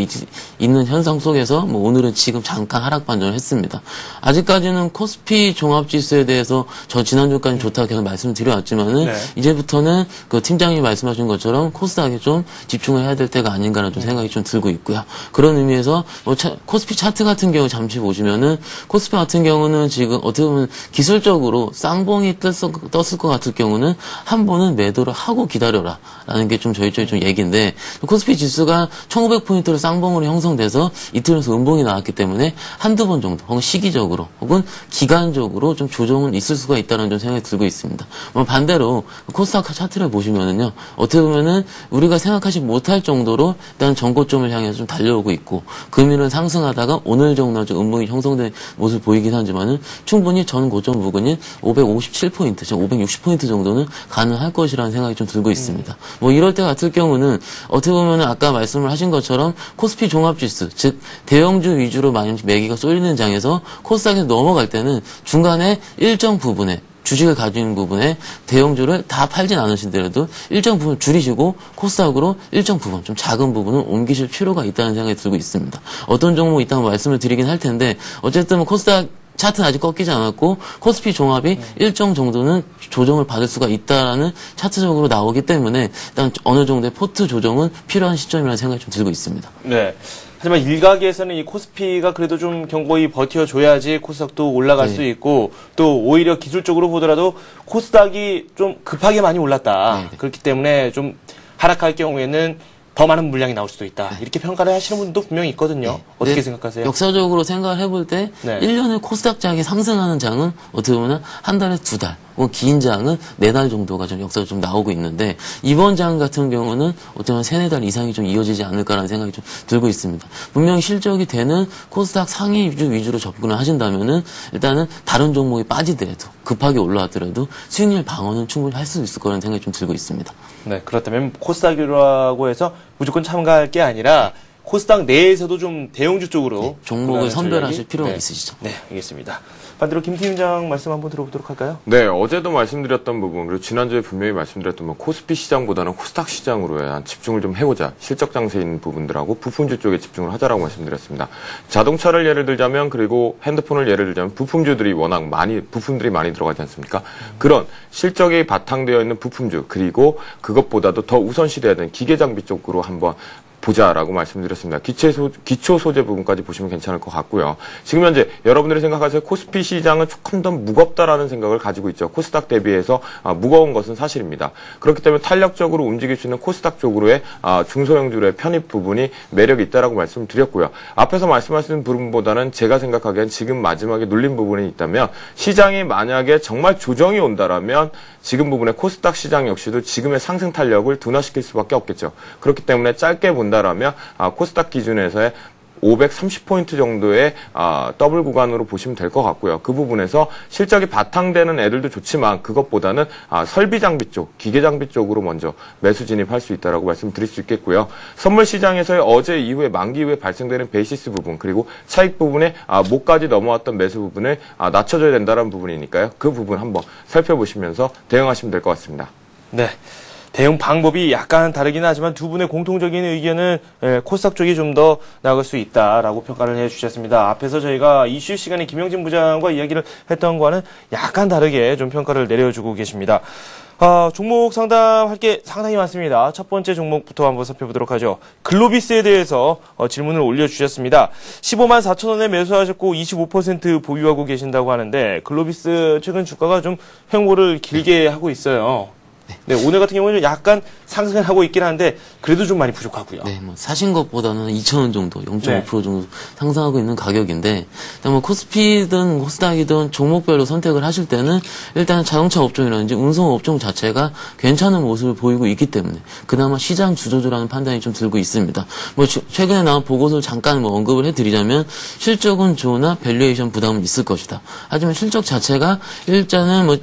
있는 현상 속에서 뭐 오늘은 지금 잠깐 하락 반전을 했습니다. 아직까지는 코스피 종합지수에 대해서 저 지난주까지 좋다고 계속 말씀드려왔지만은 네. 이제부터는 그 팀장님이 말씀하신 것처럼 코스닥에 좀 집중을 해야 될 때가 아닌가라는 좀 생각이 좀 들고 있고요. 그런 의미에서 뭐 코스피 차트 같은 경우 잠시 보시면은 코스피 같은 경우는 지금 어떻게 보면 기술적으로 쌍봉이 떴을 것 같을 경우는 한 번은 매도를 하고 기다려라. 라는 게 좀 저희 쪽에 좀 얘기인데, 코스피 지수가 1500포인트로 쌍봉으로 형성돼서 이틀 연속 음봉이 나왔기 때문에 한두 번 정도, 혹은 시기적으로, 혹은 기간적으로 좀 조정은 있을 수가 있다는 좀 생각이 들고 있습니다. 반대로 코스닥 차트를 보시면은요, 어떻게 보면은 우리가 생각하지 못할 정도로 일단 전고점을 향해서 좀 달려오고 있고, 금일은 상승하다가 오늘 정도 좀 음봉이 형성된 모습을 보이긴 하지만은 충분히 전 고점 부근인 557포인트, 560포인트 정도는 가능할 것이라는 생각이 좀 들고 있습니다. 있습니다. 뭐 이럴 때 같은 경우는 어떻게 보면 아까 말씀을 하신 것처럼 코스피 종합지수, 즉 대형주 위주로 많이 매기가 쏠리는 장에서 코스닥에서 넘어갈 때는 중간에 일정 부분에 주식을 가지고 있는 부분에 대형주를 다 팔진 않으신더라도 일정 부분 줄이시고 코스닥으로 일정 부분, 좀 작은 부분을 옮기실 필요가 있다는 생각이 들고 있습니다. 어떤 종목 있다고 말씀을 드리긴 할 텐데 어쨌든 코스닥 차트는 아직 꺾이지 않았고 코스피 종합이 일정 정도는 조정을 받을 수가 있다라는 차트적으로 나오기 때문에 일단 어느 정도의 포트 조정은 필요한 시점이라는 생각이 좀 들고 있습니다. 네. 하지만 일각에서는 이 코스피가 그래도 좀 견고히 버텨줘야지 코스닥도 올라갈 수 있고 또 오히려 기술적으로 보더라도 코스닥이 좀 급하게 많이 올랐다. 그렇기 때문에 좀 하락할 경우에는 더 많은 물량이 나올 수도 있다. 이렇게 평가를 하시는 분도 분명히 있거든요. 어떻게 생각하세요? 역사적으로 생각을 해볼 때 1년에 코스닥 장이 상승하는 장은 어떻게 보면 한 달에 2달, 혹은 긴 장은 4달 정도가 좀 역사적으로 좀 나오고 있는데 이번 장 같은 경우는 어떻게 보면 3-4달 이상이 좀 이어지지 않을까라는 생각이 좀 들고 있습니다. 분명히 실적이 되는 코스닥 상위 위주로 접근을 하신다면은 일단은 다른 종목이 빠지더라도 급하게 올라왔더라도 수익률 방어는 충분히 할 수 있을 거라는 생각이 좀 들고 있습니다. 네, 그렇다면 코스닥이라고 해서 무조건 참가할 게 아니라 코스닥 내에서도 좀 대형주 쪽으로 종목을 선별하실 필요가 있으시죠. 네, 알겠습니다. 반대로 김 팀장 말씀 한번 들어보도록 할까요? 네, 어제도 말씀드렸던 부분, 그리고 지난주에 분명히 말씀드렸던 코스피 시장보다는 코스닥 시장으로 집중을 좀 해보자. 실적 장세에 있는 부분들하고 부품주 쪽에 집중을 하자라고 말씀드렸습니다. 자동차를 예를 들자면, 그리고 핸드폰을 예를 들자면 부품주들이 워낙 부품들이 많이 들어가지 않습니까? 그런 실적이 바탕되어 있는 부품주, 그리고 그것보다도 더 우선시돼야 되는 기계장비 쪽으로 한번 보자라고 말씀드렸습니다. 기초 소재 부분까지 보시면 괜찮을 것 같고요. 지금 현재 여러분들이 생각하세요. 코스피 시장은 조금 더 무겁다라는 생각을 가지고 있죠. 코스닥 대비해서 무거운 것은 사실입니다. 그렇기 때문에 탄력적으로 움직일 수 있는 코스닥 쪽으로의 중소형주의 편입 부분이 매력이 있다라고 말씀을 드렸고요. 앞에서 말씀하신 부분보다는 제가 생각하기엔 지금 마지막에 눌린 부분이 있다면 시장이 만약에 정말 조정이 온다라면 지금 부분의 코스닥 시장 역시도 지금의 상승 탄력을 둔화시킬 수밖에 없겠죠. 그렇기 때문에 짧게 본다라면 코스닥 기준에서의 530포인트 정도의 더블 구간으로 보시면 될 것 같고요. 그 부분에서 실적이 바탕되는 애들도 좋지만 그것보다는 설비 장비 쪽, 기계 장비 쪽으로 먼저 매수 진입할 수 있다라고 말씀드릴 수 있겠고요. 선물 시장에서의 어제 이후에 만기 이후에 발생되는 베이시스 부분 그리고 차익 부분에 목까지 넘어왔던 매수 부분을 낮춰줘야 된다는 부분이니까요. 그 부분 한번 살펴보시면서 대응하시면 될 것 같습니다. 네. 대응 방법이 약간 다르긴 하지만 두 분의 공통적인 의견은 코스닥 쪽이 좀 더 나갈 수 있다라고 평가를 해주셨습니다. 앞에서 저희가 이슈 시간에 김영진 부장과 이야기를 했던 거와는 약간 다르게 좀 평가를 내려주고 계십니다. 종목 상담할 게 상당히 많습니다. 첫 번째 종목부터 한번 살펴보도록 하죠. 글로비스에 대해서 질문을 올려주셨습니다. 15만 4천 원에 매수하셨고 25% 보유하고 계신다고 하는데 글로비스 최근 주가가 좀 횡보를 길게 하고 있어요. 네, 오늘 같은 경우는 약간 상승을 하고 있긴 한데 그래도 좀 많이 부족하고요. 네, 뭐 사신 것보다는 2,000원 정도, 0.5% 정도 상승하고 있는 가격인데, 일단 뭐 코스피든 코스닥이든 종목별로 선택을 하실 때는 일단 자동차 업종이라든지 운송 업종 자체가 괜찮은 모습을 보이고 있기 때문에 그나마 시장 주도주라는 판단이 좀 들고 있습니다. 뭐 최근에 나온 보고서를 잠깐 뭐 언급을 해드리자면 실적은 좋으나 밸류에이션 부담은 있을 것이다. 하지만 실적 자체가 일단은 뭐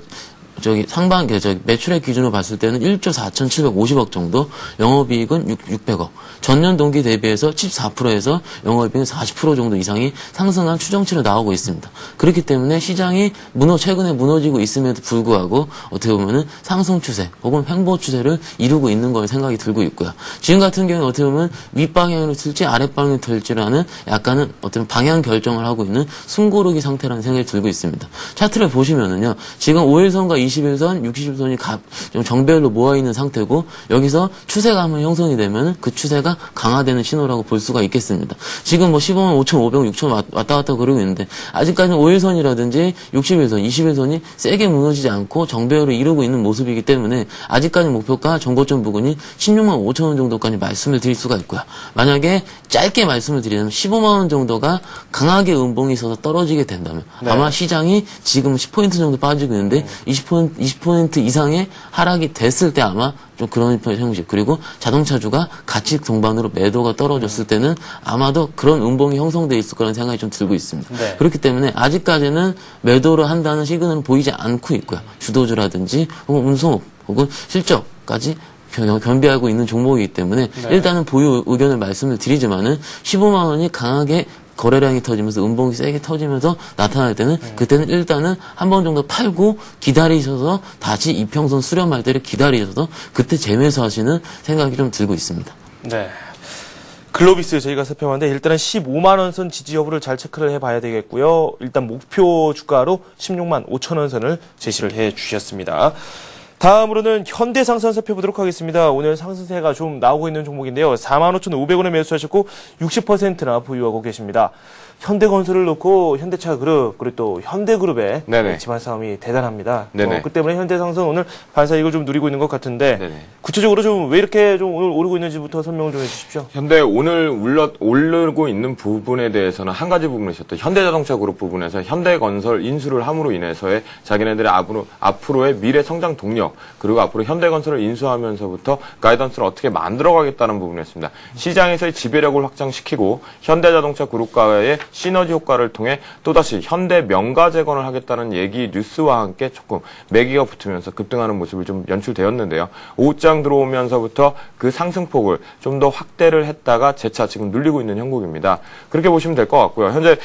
매출액 기준으로 봤을 때는 1조 4,750억 정도, 영업이익은 600억. 전년 동기 대비해서 14%에서 영업이익은 40% 정도 이상이 상승한 추정치로 나오고 있습니다. 그렇기 때문에 시장이 최근에 무너지고 있음에도 불구하고 어떻게 보면은 상승 추세 혹은 횡보 추세를 이루고 있는 걸 생각이 들고 있고요. 지금 같은 경우는 어떻게 보면 윗방향으로 틀지 아랫방향으로 틀지라는 약간은 어떤 방향 결정을 하고 있는 숨고르기 상태라는 생각이 들고 있습니다. 차트를 보시면은요, 지금 5일선과 21선, 60일선이 좀 정배열로 모아있는 상태고 여기서 추세가 한번 형성이 되면 그 추세가 강화되는 신호라고 볼 수가 있겠습니다. 지금 뭐 15만 5,500원, 6,000원 왔다 갔다 그러고 있는데 아직까지는 5일선이라든지 60일선, 21선이 세게 무너지지 않고 정배열을 이루고 있는 모습이기 때문에 아직까지 목표가 정고점 부근이 16만 5천원 정도까지 말씀을 드릴 수가 있고요. 만약에 짧게 말씀을 드리자면 15만 원 정도가 강하게 음봉이 있어서 떨어지게 된다면 아마 시장이 지금 10포인트 정도 빠지고 있는데 20% 이상의 하락이 됐을 때 아마 좀 그런 형식, 그리고 자동차주가 가치 동반으로 매도가 떨어졌을 때는 아마도 그런 음봉이 형성되어 있을 거라는 생각이 좀 들고 있습니다. 네. 그렇기 때문에 아직까지는 매도를 한다는 시그널은 보이지 않고 있고요. 주도주라든지 혹은 운송업 혹은 실적까지 겸비하고 있는 종목이기 때문에 일단은 보유 의견을 말씀을 드리지만은 15만 원이 강하게 거래량이 터지면서 음봉이 세게 터지면서 나타날 때는 그때는 일단은 한 번 정도 팔고 기다리셔서 다시 이평선 수렴할 때를 기다리셔서 그때 재매수하시는 생각이 좀 들고 있습니다. 네. 글로비스 저희가 살펴봤는데 일단은 15만 원 선 지지 여부를 잘 체크를 해봐야 되겠고요. 일단 목표 주가로 16만 5천 원 선을 제시를 해주셨습니다. 다음으로는 현대상선 살펴보도록 하겠습니다. 오늘 상승세가 좀 나오고 있는 종목인데요. 45,500원에 매수하셨고 60%나 보유하고 계십니다. 현대건설을 놓고 현대차그룹 그리고 또 현대그룹의 네네. 집안 싸움이 대단합니다. 네네. 그 때문에 현대상선 오늘 반사이익을 좀 누리고 있는 것 같은데 네네. 구체적으로 좀 왜 이렇게 좀 오늘 오르고 있는지부터 설명을 좀 해주십시오. 현대 오늘 오르고 있는 부분에 대해서는 한 가지 부분이 있었던 현대자동차 그룹 부분에서 현대건설 인수를 함으로 인해서의 자기네들의 앞으로의 미래 성장 동력 그리고 앞으로 현대건설을 인수하면서부터 가이던스를 어떻게 만들어가겠다는 부분이었습니다. 시장에서의 지배력을 확장시키고 현대자동차 그룹과의 시너지 효과를 통해 또다시 현대 명가 재건을 하겠다는 얘기 뉴스와 함께 조금 매기가 붙으면서 급등하는 모습이 좀 연출되었는데요. 오후장 들어오면서부터 그 상승폭을 좀 더 확대를 했다가 재차 지금 눌리고 있는 형국입니다. 그렇게 보시면 될 것 같고요. 현재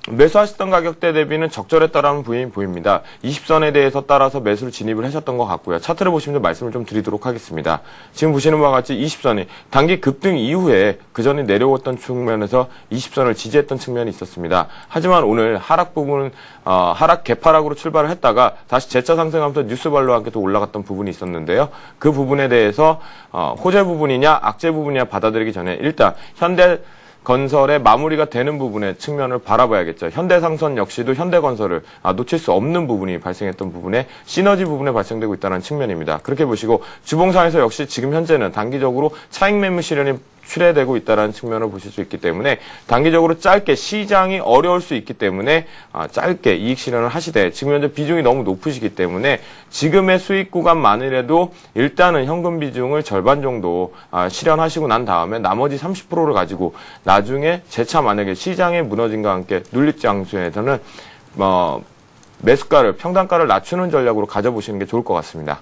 매수하셨던 가격대 대비는 적절했다라는 부분이 보입니다. 20선에 대해서 따라서 매수를 진입을 하셨던 것 같고요. 차트를 보시면 말씀을 좀 드리도록 하겠습니다. 지금 보시는 바와 같이 20선이 단기 급등 이후에 그 전에 내려왔던 측면에서 20선을 지지했던 측면이 있었습니다. 하지만 오늘 하락 부분은 하락 개파락으로 출발을 했다가 다시 재차 상승하면서 뉴스발로와 함께 또 올라갔던 부분이 있었는데요. 그 부분에 대해서 호재 부분이냐 악재 부분이냐 받아들이기 전에 일단 현대건설의 마무리가 되는 부분의 측면을 바라봐야겠죠. 현대상선 역시도 현대건설을 놓칠 수 없는 부분이 발생했던 부분에 시너지 부분에 발생되고 있다는 측면입니다. 그렇게 보시고 주봉상에서 역시 지금 현재는 단기적으로 차익 매물 실현이 출해되고 있다는 측면을 보실 수 있기 때문에 단기적으로 짧게 시장이 어려울 수 있기 때문에 짧게 이익 실현을 하시되 지금 현재 비중이 너무 높으시기 때문에 지금의 수익 구간만이라도 일단은 현금 비중을 절반 정도 실현하시고 난 다음에 나머지 30%를 가지고 나중에 재차 만약에 시장의 무너짐과 함께 눌립 장소에서는 매수가를 평단가를 낮추는 전략으로 가져보시는 게 좋을 것 같습니다.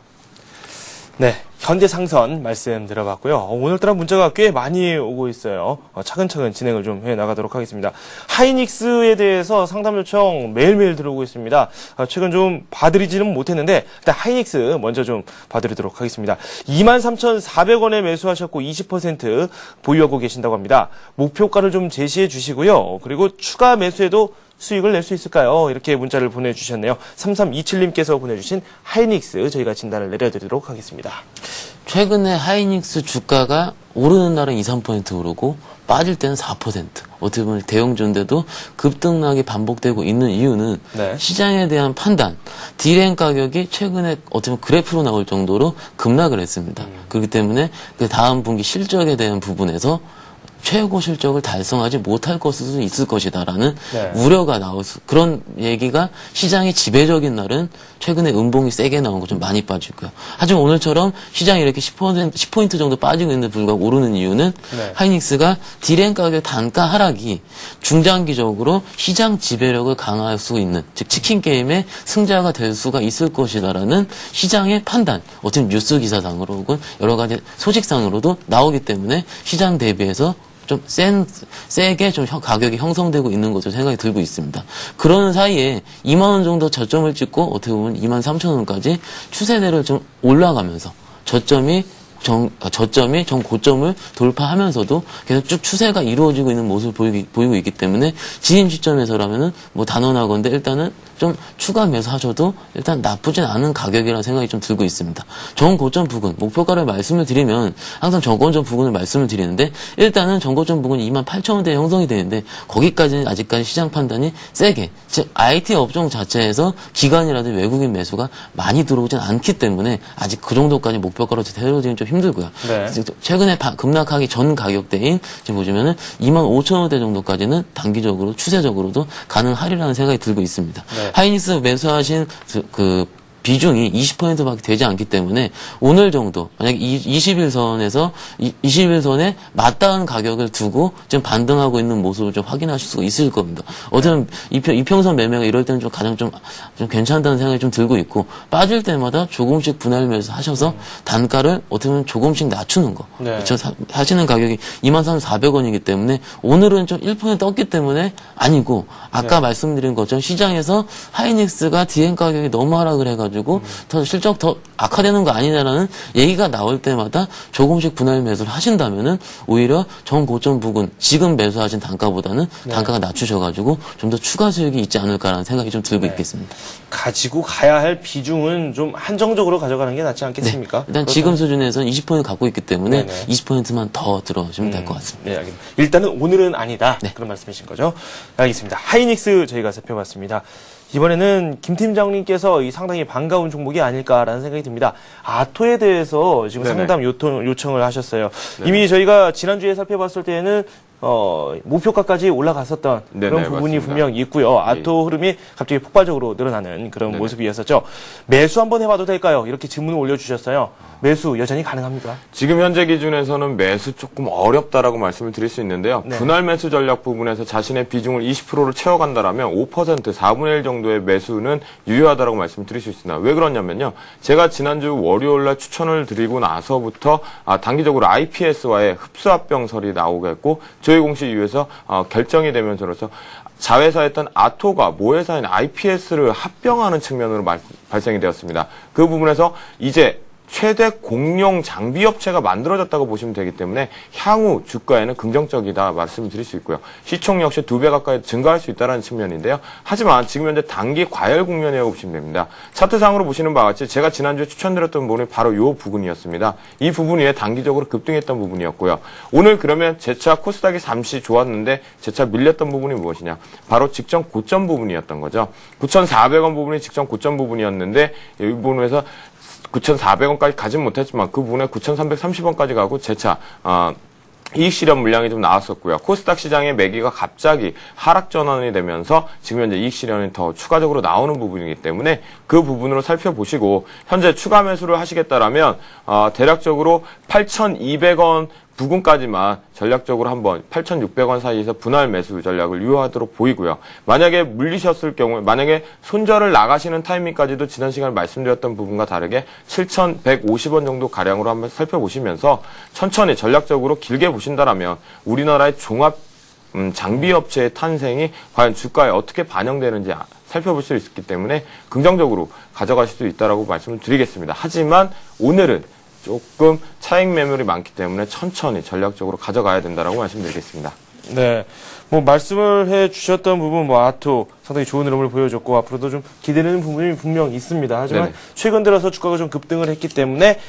네, 현대상선 말씀 들어봤고요. 오늘따라 문자가 꽤 많이 오고 있어요. 차근차근 진행을 좀 해나가도록 하겠습니다. 하이닉스에 대해서 상담 요청 매일매일 들어오고 있습니다. 최근 좀 봐드리지는 못했는데 일단 하이닉스 먼저 좀 봐드리도록 하겠습니다. 23,400원에 매수하셨고 20% 보유하고 계신다고 합니다. 목표가를 좀 제시해 주시고요. 그리고 추가 매수에도 수익을 낼 수 있을까요? 이렇게 문자를 보내주셨네요. 3327님께서 보내주신 하이닉스 저희가 진단을 내려드리도록 하겠습니다. 최근에 하이닉스 주가가 오르는 날은 2, 3% 오르고 빠질 때는 4%. 어떻게 보면 대형주인데도 급등락이 반복되고 있는 이유는 시장에 대한 판단, 디램 가격이 최근에 어떻게 보면 그래프로 나올 정도로 급락을 했습니다. 그렇기 때문에 그 다음 분기 실적에 대한 부분에서 최고 실적을 달성하지 못할 것으로 있을 것이다라는 우려가 그런 얘기가 시장의 지배적인 날은 최근에 음봉이 세게 나온 거 좀 많이 빠지고요. 하지만 오늘처럼 시장이 이렇게 10포인트 정도 빠지고 있는데 불구하고 오르는 이유는 하이닉스가 디램 가격 단가 하락이 중장기적으로 시장 지배력을 강화할 수 있는, 즉 치킨 게임의 승자가 될 수가 있을 것이다라는 시장의 판단, 어떤 뉴스 기사상으로 혹은 여러 가지 소식상으로도 나오기 때문에 시장 대비해서 좀 세게 좀 가격이 형성되고 있는 것으로 생각이 들고 있습니다. 그러는 사이에 2만원 정도 저점을 찍고 어떻게 보면 23,000원까지 추세대로 좀 올라가면서 저점이 전 고점을 돌파하면서도 계속 쭉 추세가 이루어지고 있는 모습을 보이고 있기 때문에 지금 시점에서라면은 단언하건대 일단은 좀 추가 매수하셔도 일단 나쁘진 않은 가격이라는 생각이 좀 들고 있습니다. 전고점 부근, 목표가를 말씀을 드리면 항상 전고점 부근을 말씀을 드리는데 일단은 전고점 부근이 28,000원대에 형성이 되는데 거기까지는 아직까지 시장 판단이 세게, 즉 IT 업종 자체에서 기관이라든지 외국인 매수가 많이 들어오진 않기 때문에 아직 그 정도까지 목표가로 데려오기는 좀 힘들고요. 최근에 급락하기 전 가격대인 지금 보시면은 25,000원대 정도까지는 단기적으로 추세적으로도 가능하리라는 생각이 들고 있습니다. 하이닉스 매수하신 그 비중이 20%밖에 되지 않기 때문에 오늘 정도 만약 21선에서 21선에 맞닿은 가격을 두고 지금 반등하고 있는 모습을 좀 확인하실 수가 있을 겁니다. 어쩌면 이평선 매매가 이럴 때는 좀 가장 좀 괜찮다는 생각이 좀 들고 있고 빠질 때마다 조금씩 분할 매수 하셔서 단가를 어떻게 보면 조금씩 낮추는 거. 네. 그렇죠? 사시는 가격이 23,400원이기 때문에 오늘은 좀 1% 떴기 때문에 아니고 아까 말씀드린 것처럼 시장에서 하이닉스가 DM 가격이 너무 하락을 해가지고 더 실적 더 악화되는 거 아니냐라는 얘기가 나올 때마다 조금씩 분할 매수를 하신다면은 오히려 전 고점 부근 지금 매수하신 단가보다는 단가가 낮추셔가지고 좀 더 추가 수익이 있지 않을까라는 생각이 좀 들고 있겠습니다. 가지고 가야 할 비중은 좀 한정적으로 가져가는 게 낫지 않겠습니까? 일단 지금 수준에서는 20% 갖고 있기 때문에 네네. 20%만 더 들어오시면 될 것 같습니다. 네, 알겠습니다. 일단은 오늘은 아니다. 그런 말씀이신 거죠? 알겠습니다. 하이닉스 저희가 살펴봤습니다. 이번에는 김 팀장님께서 이 상당히 반가운 종목이 아닐까라는 생각이 듭니다. 아토에 대해서 지금 네네. 상담 요청을 하셨어요. 이미 저희가 지난주에 살펴봤을 때에는 목표가까지 올라갔었던 네네, 그런 부분이 맞습니다. 분명 있고요. 아토 흐름이 갑자기 폭발적으로 늘어나는 그런 네네. 모습이었었죠. 매수 한번 해봐도 될까요? 이렇게 질문을 올려주셨어요. 매수 여전히 가능합니까? 지금 현재 기준에서는 매수 조금 어렵다라고 말씀을 드릴 수 있는데요. 네. 분할 매수 전략 부분에서 자신의 비중을 20%를 채워간다라면 5%, 4분의 1 정도의 매수는 유효하다라고 말씀을 드릴 수 있습니다. 왜 그러냐면요. 제가 지난주 월요일날 추천을 드리고 나서부터 단기적으로 IPS와의 흡수합병설이 나오겠고 저희 공시 이후에서 결정이 되면서로서 자회사였던 아토가 모회사인 IPS를 합병하는 측면으로 발생이 되었습니다. 그 부분에서 이제 최대 공룡 장비 업체가 만들어졌다고 보시면 되기 때문에 향후 주가에는 긍정적이다 말씀드릴 수 있고요. 시총 역시 2배 가까이 증가할 수 있다는 측면인데요. 하지만 지금 현재 단기 과열 국면이라고 보시면 됩니다. 차트상으로 보시는 바와 같이 제가 지난주에 추천드렸던 부분이 바로 이 부분이었습니다. 이 부분 위에 단기적으로 급등했던 부분이었고요. 오늘 그러면 재차 코스닥이 잠시 좋았는데 재차 밀렸던 부분이 무엇이냐? 바로 직전 고점 부분이었던 거죠. 9,400원 부분이 직전 고점 부분이었는데 이 부분에서 9,400원까지 가진 못했지만 그 부분에 9,330원까지 가고 재차 이익 실현 물량이 좀 나왔었고요. 코스닥 시장의 매기가 갑자기 하락 전환이 되면서 지금 현재 이익 실현이 더 추가적으로 나오는 부분이기 때문에 그 부분으로 살펴보시고 현재 추가 매수를 하시겠다라면 대략적으로 8,200원 부근까지만 전략적으로 한번 8,600원 사이에서 분할 매수 전략을 유효하도록 보이고요. 만약에 물리셨을 경우에 만약에 손절을 나가시는 타이밍까지도 지난 시간에 말씀드렸던 부분과 다르게 7,150원 정도 가량으로 한번 살펴보시면서 천천히 전략적으로 길게 보신다라면 우리나라의 종합 장비 업체의 탄생이 과연 주가에 어떻게 반영되는지 살펴볼 수 있기 때문에 긍정적으로 가져가실 수 있다라고 말씀을 드리겠습니다. 하지만 오늘은 조금 차익 매물이 많기 때문에 천천히 전략적으로 가져가야 된다라고 말씀드리겠습니다. 네. 말씀을 해 주셨던 부분, 아토 상당히 좋은 흐름을 보여줬고, 앞으로도 좀 기대되는 부분이 분명 있습니다. 하지만 네네. 최근 들어서 주가가 좀 급등을 했기 때문에,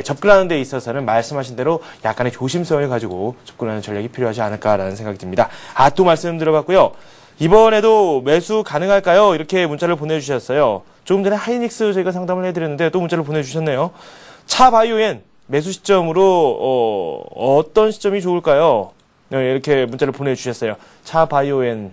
접근하는 데 있어서는 말씀하신 대로 약간의 조심성을 가지고 접근하는 전략이 필요하지 않을까라는 생각이 듭니다. 아토 말씀 들어봤고요. 이번에도 매수 가능할까요? 이렇게 문자를 보내주셨어요. 조금 전에 하이닉스 저희가 상담을 해드렸는데 또 문자를 보내주셨네요. 차바이오엔 매수 시점으로 어떤 시점이 좋을까요? 이렇게 문자를 보내주셨어요. 차바이오엔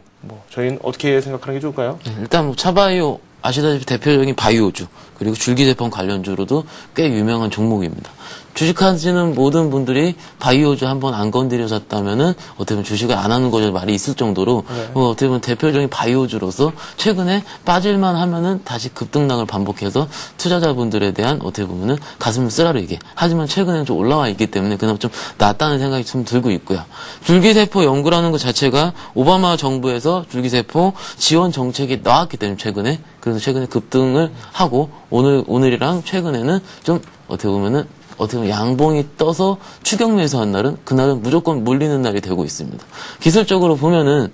저희는 어떻게 생각하는 게 좋을까요? 일단 차바이오 아시다시피 대표적인 바이오주 그리고 줄기제품 관련주로도 꽤 유명한 종목입니다. 주식하시는 모든 분들이 바이오주 한번 안 건드려졌다면은 어떻게 보면 주식을 안 하는 거죠 말이 있을 정도로 어떻게 보면 대표적인 바이오주로서 최근에 빠질만 하면은 다시 급등락을 반복해서 투자자분들에 대한 어떻게 보면은 가슴을 쓰라리게 하지만 최근에는 좀 올라와 있기 때문에 그나마 좀 낫다는 생각이 좀 들고 있고요. 줄기세포 연구라는 것 자체가 오바마 정부에서 줄기세포 지원 정책이 나왔기 때문에 그래서 최근에 급등을 하고 오늘이랑 최근에는 좀 어떻게 보면 양봉이 떠서 추격 매수한 날은 그날은 무조건 몰리는 날이 되고 있습니다. 기술적으로 보면은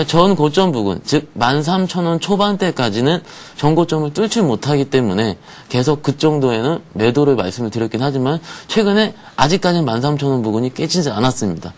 전 고점 부근, 즉 13,000원 초반대까지는 전고점을 뚫지 못하기 때문에 계속 그 정도에는 매도를 말씀을 드렸긴 하지만 최근에 아직까지는 13,000원 부근이 깨지지 않았습니다.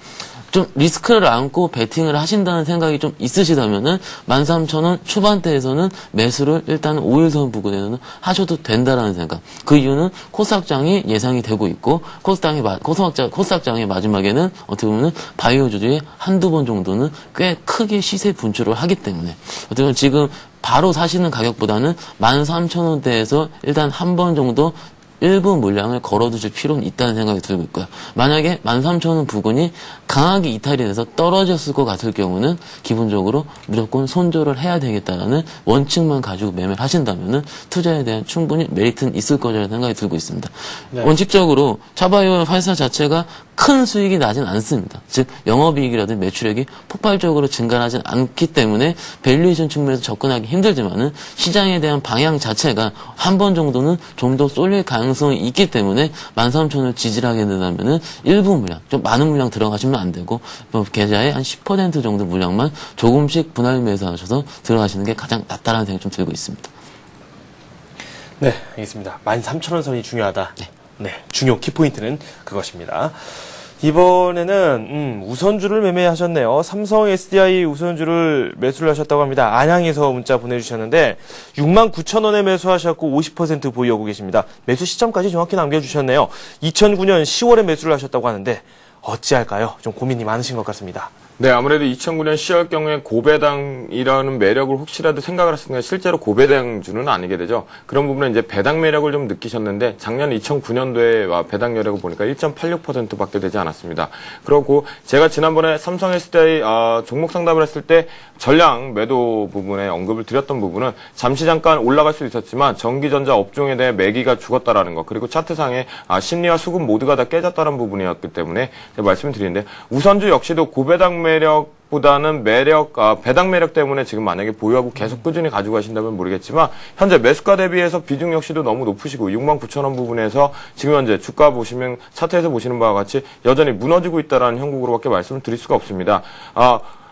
좀 리스크를 안고 베팅을 하신다는 생각이 좀 있으시다면은 13,000원 초반대에서는 매수를 일단 5일선 부근에서는 하셔도 된다라는 생각. 그 이유는 코스닥장이 예상이 되고 있고 코스닥장의 마지막에는 어떻게 보면 바이오주들이 한두 번 정도는 꽤 크게 시세 분출을 하기 때문에 어떻게 보면 지금 바로 사시는 가격보다는 13,000원대에서 일단 한 번 정도 일부 물량을 걸어두실 필요는 있다는 생각이 들고 있고요. 만약에 13,000원 부근이 강하게 이탈이 돼서 떨어졌을 것 같을 경우는 기본적으로 무조건 손절을 해야 되겠다라는 원칙만 가지고 매매를 하신다면은 투자에 대한 충분히 메리트는 있을 거라는 생각이 들고 있습니다. 네. 원칙적으로 차바이오 회사 자체가 큰 수익이 나진 않습니다. 즉 영업이익이라든지 매출액이 폭발적으로 증가하진 않기 때문에 밸류에이션 측면에서 접근하기 힘들지만은 시장에 대한 방향 자체가 한 번 정도는 좀 더 쏠릴 가능성이 있기 때문에 13,000원을 지지하게 된다면은 일부 물량, 좀 많은 물량 들어가시면 안 되고 계좌에 한 10% 정도 물량만 조금씩 분할 매수하셔서 들어가시는 게 가장 낫다라는 생각이 좀 들고 있습니다. 네, 알겠습니다. 13,000원 선이 중요하다. 네, 중요 키포인트는 그것입니다. 이번에는 우선주를 매매하셨네요. 삼성 SDI 우선주를 매수를 하셨다고 합니다. 안양에서 문자 보내주셨는데 69,000원에 매수하셨고 50% 보유하고 계십니다. 매수 시점까지 정확히 남겨주셨네요. 2009년 10월에 매수를 하셨다고 하는데 어찌할까요? 좀 고민이 많으신 것 같습니다. 네, 아무래도 2009년 10월 경우에 고배당이라는 매력을 혹시라도 생각을 했으면 실제로 고배당주는 아니게 되죠. 그런 부분은 이제 배당 매력을 좀 느끼셨는데 작년 2009년도에 배당 매력을 보니까 1.86%밖에 되지 않았습니다. 그렇고 제가 지난번에 삼성 SDI 종목 상담을 했을 때 전량 매도 부분에 언급을 드렸던 부분은 잠시 잠깐 올라갈 수 있었지만 전기전자 업종에 대해 매기가 죽었다라는 거, 그리고 차트상에 심리와 수급 모두가 다 깨졌다는 부분이었기 때문에 제가 말씀을 드리는데 우선주 역시도 고배당 매력보다는 배당 매력 때문에 지금 만약에 보유하고 계속 꾸준히 가지고 가신다면 모르겠지만 현재 매수가 대비해서 비중 역시도 너무 높으시고 69,000원 부분에서 지금 현재 주가 보시면 차트에서 보시는 바와 같이 여전히 무너지고 있다라는 형국으로밖에 말씀을 드릴 수가 없습니다.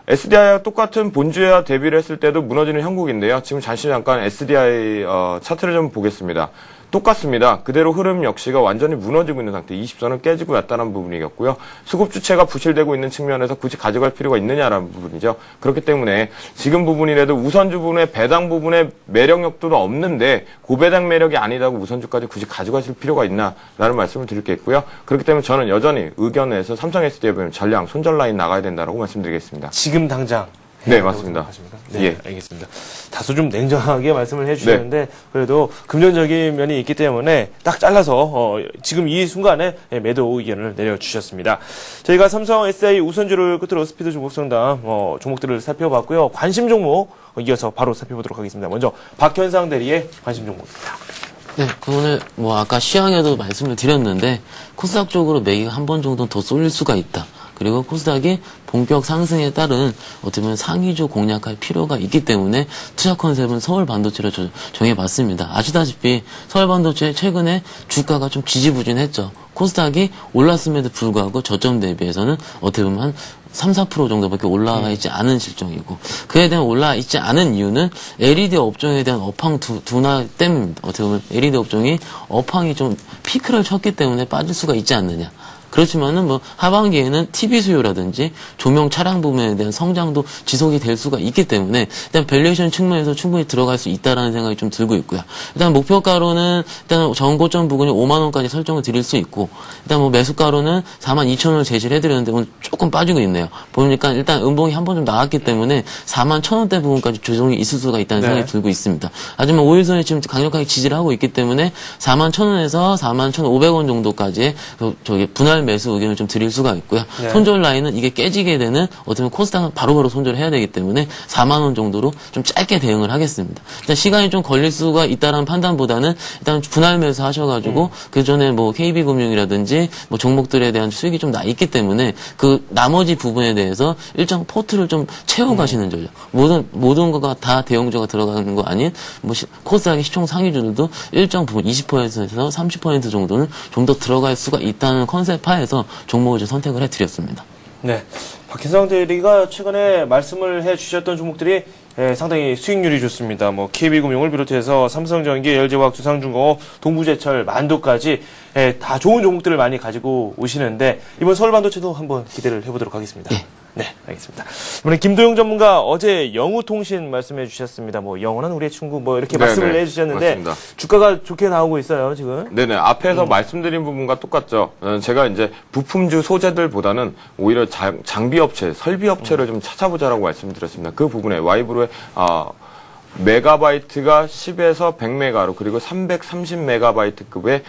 SDI와 똑같은 본주와 대비를 했을 때도 무너지는 형국인데요. 지금 잠깐 SDI 차트를 좀 보겠습니다. 똑같습니다. 그대로 흐름 역시가 완전히 무너지고 있는 상태, 20선은 깨지고 왔다는 부분이겠고요. 수급 주체가 부실되고 있는 측면에서 굳이 가져갈 필요가 있느냐라는 부분이죠. 그렇기 때문에 지금 부분이라도 우선주 부분의 배당 부분의 매력력도 없는데 고배당 매력이 아니다고 우선주까지 굳이 가져가실 필요가 있나라는 말씀을 드릴 게 있고요. 그렇기 때문에 저는 여전히 의견에서 삼성 SDI에 보면 전량 손절 라인 나가야 된다고 말씀드리겠습니다. 지금 당장. 네, 맞습니다. 네, 예. 알겠습니다. 다소 좀 냉정하게 말씀을 해주셨는데 그래도 긍정적인 면이 있기 때문에 딱 잘라서 지금 이 순간에 매도 의견을 내려주셨습니다. 저희가 삼성 SDI 우선주를 끝으로 스피드 종목 상담 종목들을 살펴봤고요. 관심 종목 이어서 바로 살펴보도록 하겠습니다. 먼저 박현상 대리의 관심 종목입니다. 네, 오늘 아까 시황에도 말씀을 드렸는데 코스닥 쪽으로 매기가 한 번 정도 더 쏠릴 수가 있다. 그리고 코스닥이 본격 상승에 따른 어떻게 보면 상위주 공략할 필요가 있기 때문에 투자 컨셉은 서울 반도체로 정해봤습니다. 아시다시피 서울 반도체 최근에 주가가 좀 지지부진했죠. 코스닥이 올랐음에도 불구하고 저점 대비해서는 어떻게 보면 한 3, 4% 정도밖에 올라가 있지 않은 실정이고 그에 대한 올라가 있지 않은 이유는 LED 업종에 대한 업황 둔화 때문입니다. 어떻게 보면 LED 업종이 업황이 좀 피크를 쳤기 때문에 빠질 수가 있지 않느냐. 그렇지만은 하반기에는 TV 수요라든지 조명 차량 부분에 대한 성장도 지속이 될 수가 있기 때문에 일단 밸류에이션 측면에서 충분히 들어갈 수 있다라는 생각이 좀 들고 있고요. 일단 목표가로는 일단 전고점 부근이 5만 원까지 설정을 드릴 수 있고 일단 매수가로는 42,000원을 제시를 해드렸는데 오늘 조금 빠지고 있네요. 보니까 일단 음봉이 한 번 좀 나왔기 때문에 41,000원대 부분까지 조정이 있을 수가 있다는 생각이 들고 있습니다. 하지만 5일선이 지금 강력하게 지지를 하고 있기 때문에 41,000원에서 41,500원 정도까지의 분할 매수 의견을 좀 드릴 수가 있고요. 네. 손절 라인은 이게 깨지게 되는 어쩌면 코스닥은 바로바로 손절을 해야 되기 때문에 4만 원 정도로 좀 짧게 대응을 하겠습니다. 일단 시간이 좀 걸릴 수가 있다라는 판단보다는 일단 분할 매수 하셔가지고 그 전에 KB금융이라든지 종목들에 대한 수익이 좀 나 있기 때문에 그 나머지 부분에 대해서 일정 포트를 좀 채워가시는 전략. 모든 거가 다 대형주가 들어가는 거 아닌 코스닥의 시총 상위주들도 일정 부분 20%에서 30% 정도는 좀 더 들어갈 수가 있다는 컨셉 파에서 종목을 선택을 해드렸습니다. 네, 박현상 대리가 최근에 말씀을 해주셨던 종목들이 상당히 수익률이 좋습니다. 뭐 KB금융을 비롯해서 삼성전기, LG화학, 두산중공업, 동부제철, 만도까지 다 좋은 종목들을 많이 가지고 오시는데 이번 서울반도체도 한번 기대를 해보도록 하겠습니다. 네, 알겠습니다. 이번에 김도영 전문가 어제 영우통신 말씀해 주셨습니다. 뭐 영원한 우리의 친구 뭐 이렇게 말씀을 해주셨는데 맞습니다. 주가가 좋게 나오고 있어요 지금. 네네, 앞에서 말씀드린 부분과 똑같죠. 제가 이제 부품주 소재들보다는 오히려 장비업체, 설비업체를 좀 찾아보자라고 말씀드렸습니다. 그 부분에 와이브로의 메가바이트가 10에서 100메가로 그리고 330메가바이트급의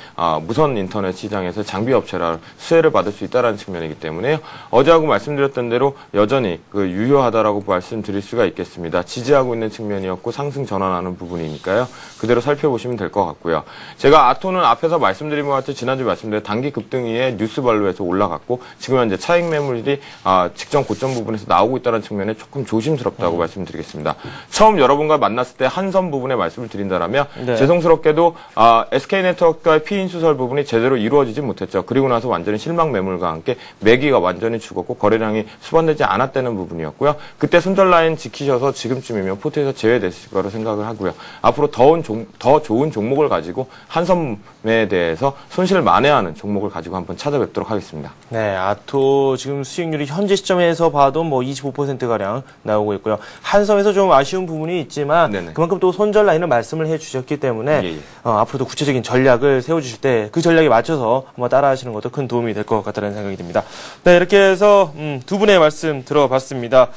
무선 인터넷 시장에서 장비 업체라 수혜를 받을 수 있다는 측면이기 때문에요. 어제하고 말씀드렸던 대로 여전히 유효하다라고 말씀드릴 수가 있겠습니다. 지지하고 있는 측면이었고 상승 전환하는 부분이니까요. 그대로 살펴보시면 될 것 같고요. 제가 아토는 앞에서 말씀드린 것 같이 지난주에 말씀드린 단기 급등위에 뉴스발로에서 올라갔고 지금 현재 차익 매물이 직전 고점 부분에서 나오고 있다는 측면에 조금 조심스럽다고 말씀드리겠습니다. 처음 여러분과 만났을 때 한선 부분에 말씀을 드린다라면 죄송스럽게도 SK네트워크와의 피인수설 부분이 제대로 이루어지지 못했죠. 그리고 나서 완전히 실망 매물과 함께 매기가 완전히 죽었고 거래량이 수반되지 않았다는 부분이었고요. 그때 손절 라인 지키셔서 지금쯤이면 포트에서 제외됐을 거로 생각을 하고요. 앞으로 더 좋은 종목을 가지고 한선에 대해서 손실을 만회하는 종목을 가지고 한번 찾아뵙도록 하겠습니다. 네, 아토 지금 수익률이 현재 시점에서 봐도 뭐 25%가량 나오고 있고요. 한섬에서 좀 아쉬운 부분이 있지만 네네. 그만큼 또 손절 라인을 말씀을 해주셨기 때문에 앞으로도 구체적인 전략을 세워주실 때 그 전략에 맞춰서 한번 따라하시는 것도 큰 도움이 될 것 같다는 생각이 듭니다. 네, 이렇게 해서 두 분의 말씀 들어봤습니다.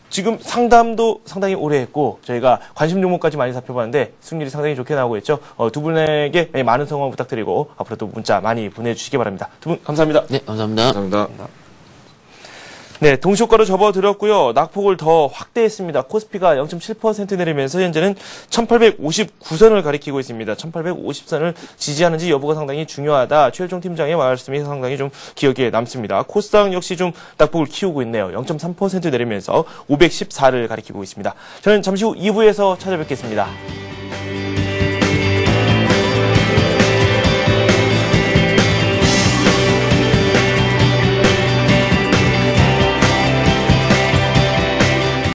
지금 상담도 상당히 오래 했고 저희가 관심 종목까지 많이 살펴봤는데 수익률이 상당히 좋게 나오고 있죠. 두 분에게 많은 성원 부탁드리고 앞으로도 문자 많이 보내주시기 바랍니다. 두 분 감사합니다. 네, 감사합니다. 감사합니다. 네, 동시효과로 접어들었고요. 낙폭을 더 확대했습니다. 코스피가 0.7% 내리면서 현재는 1859선을 가리키고 있습니다. 1850선을 지지하는지 여부가 상당히 중요하다. 최일종 팀장의 말씀이 상당히 좀 기억에 남습니다. 코스닥 역시 좀 낙폭을 키우고 있네요. 0.3% 내리면서 514를 가리키고 있습니다. 저는 잠시 후 2부에서 찾아뵙겠습니다.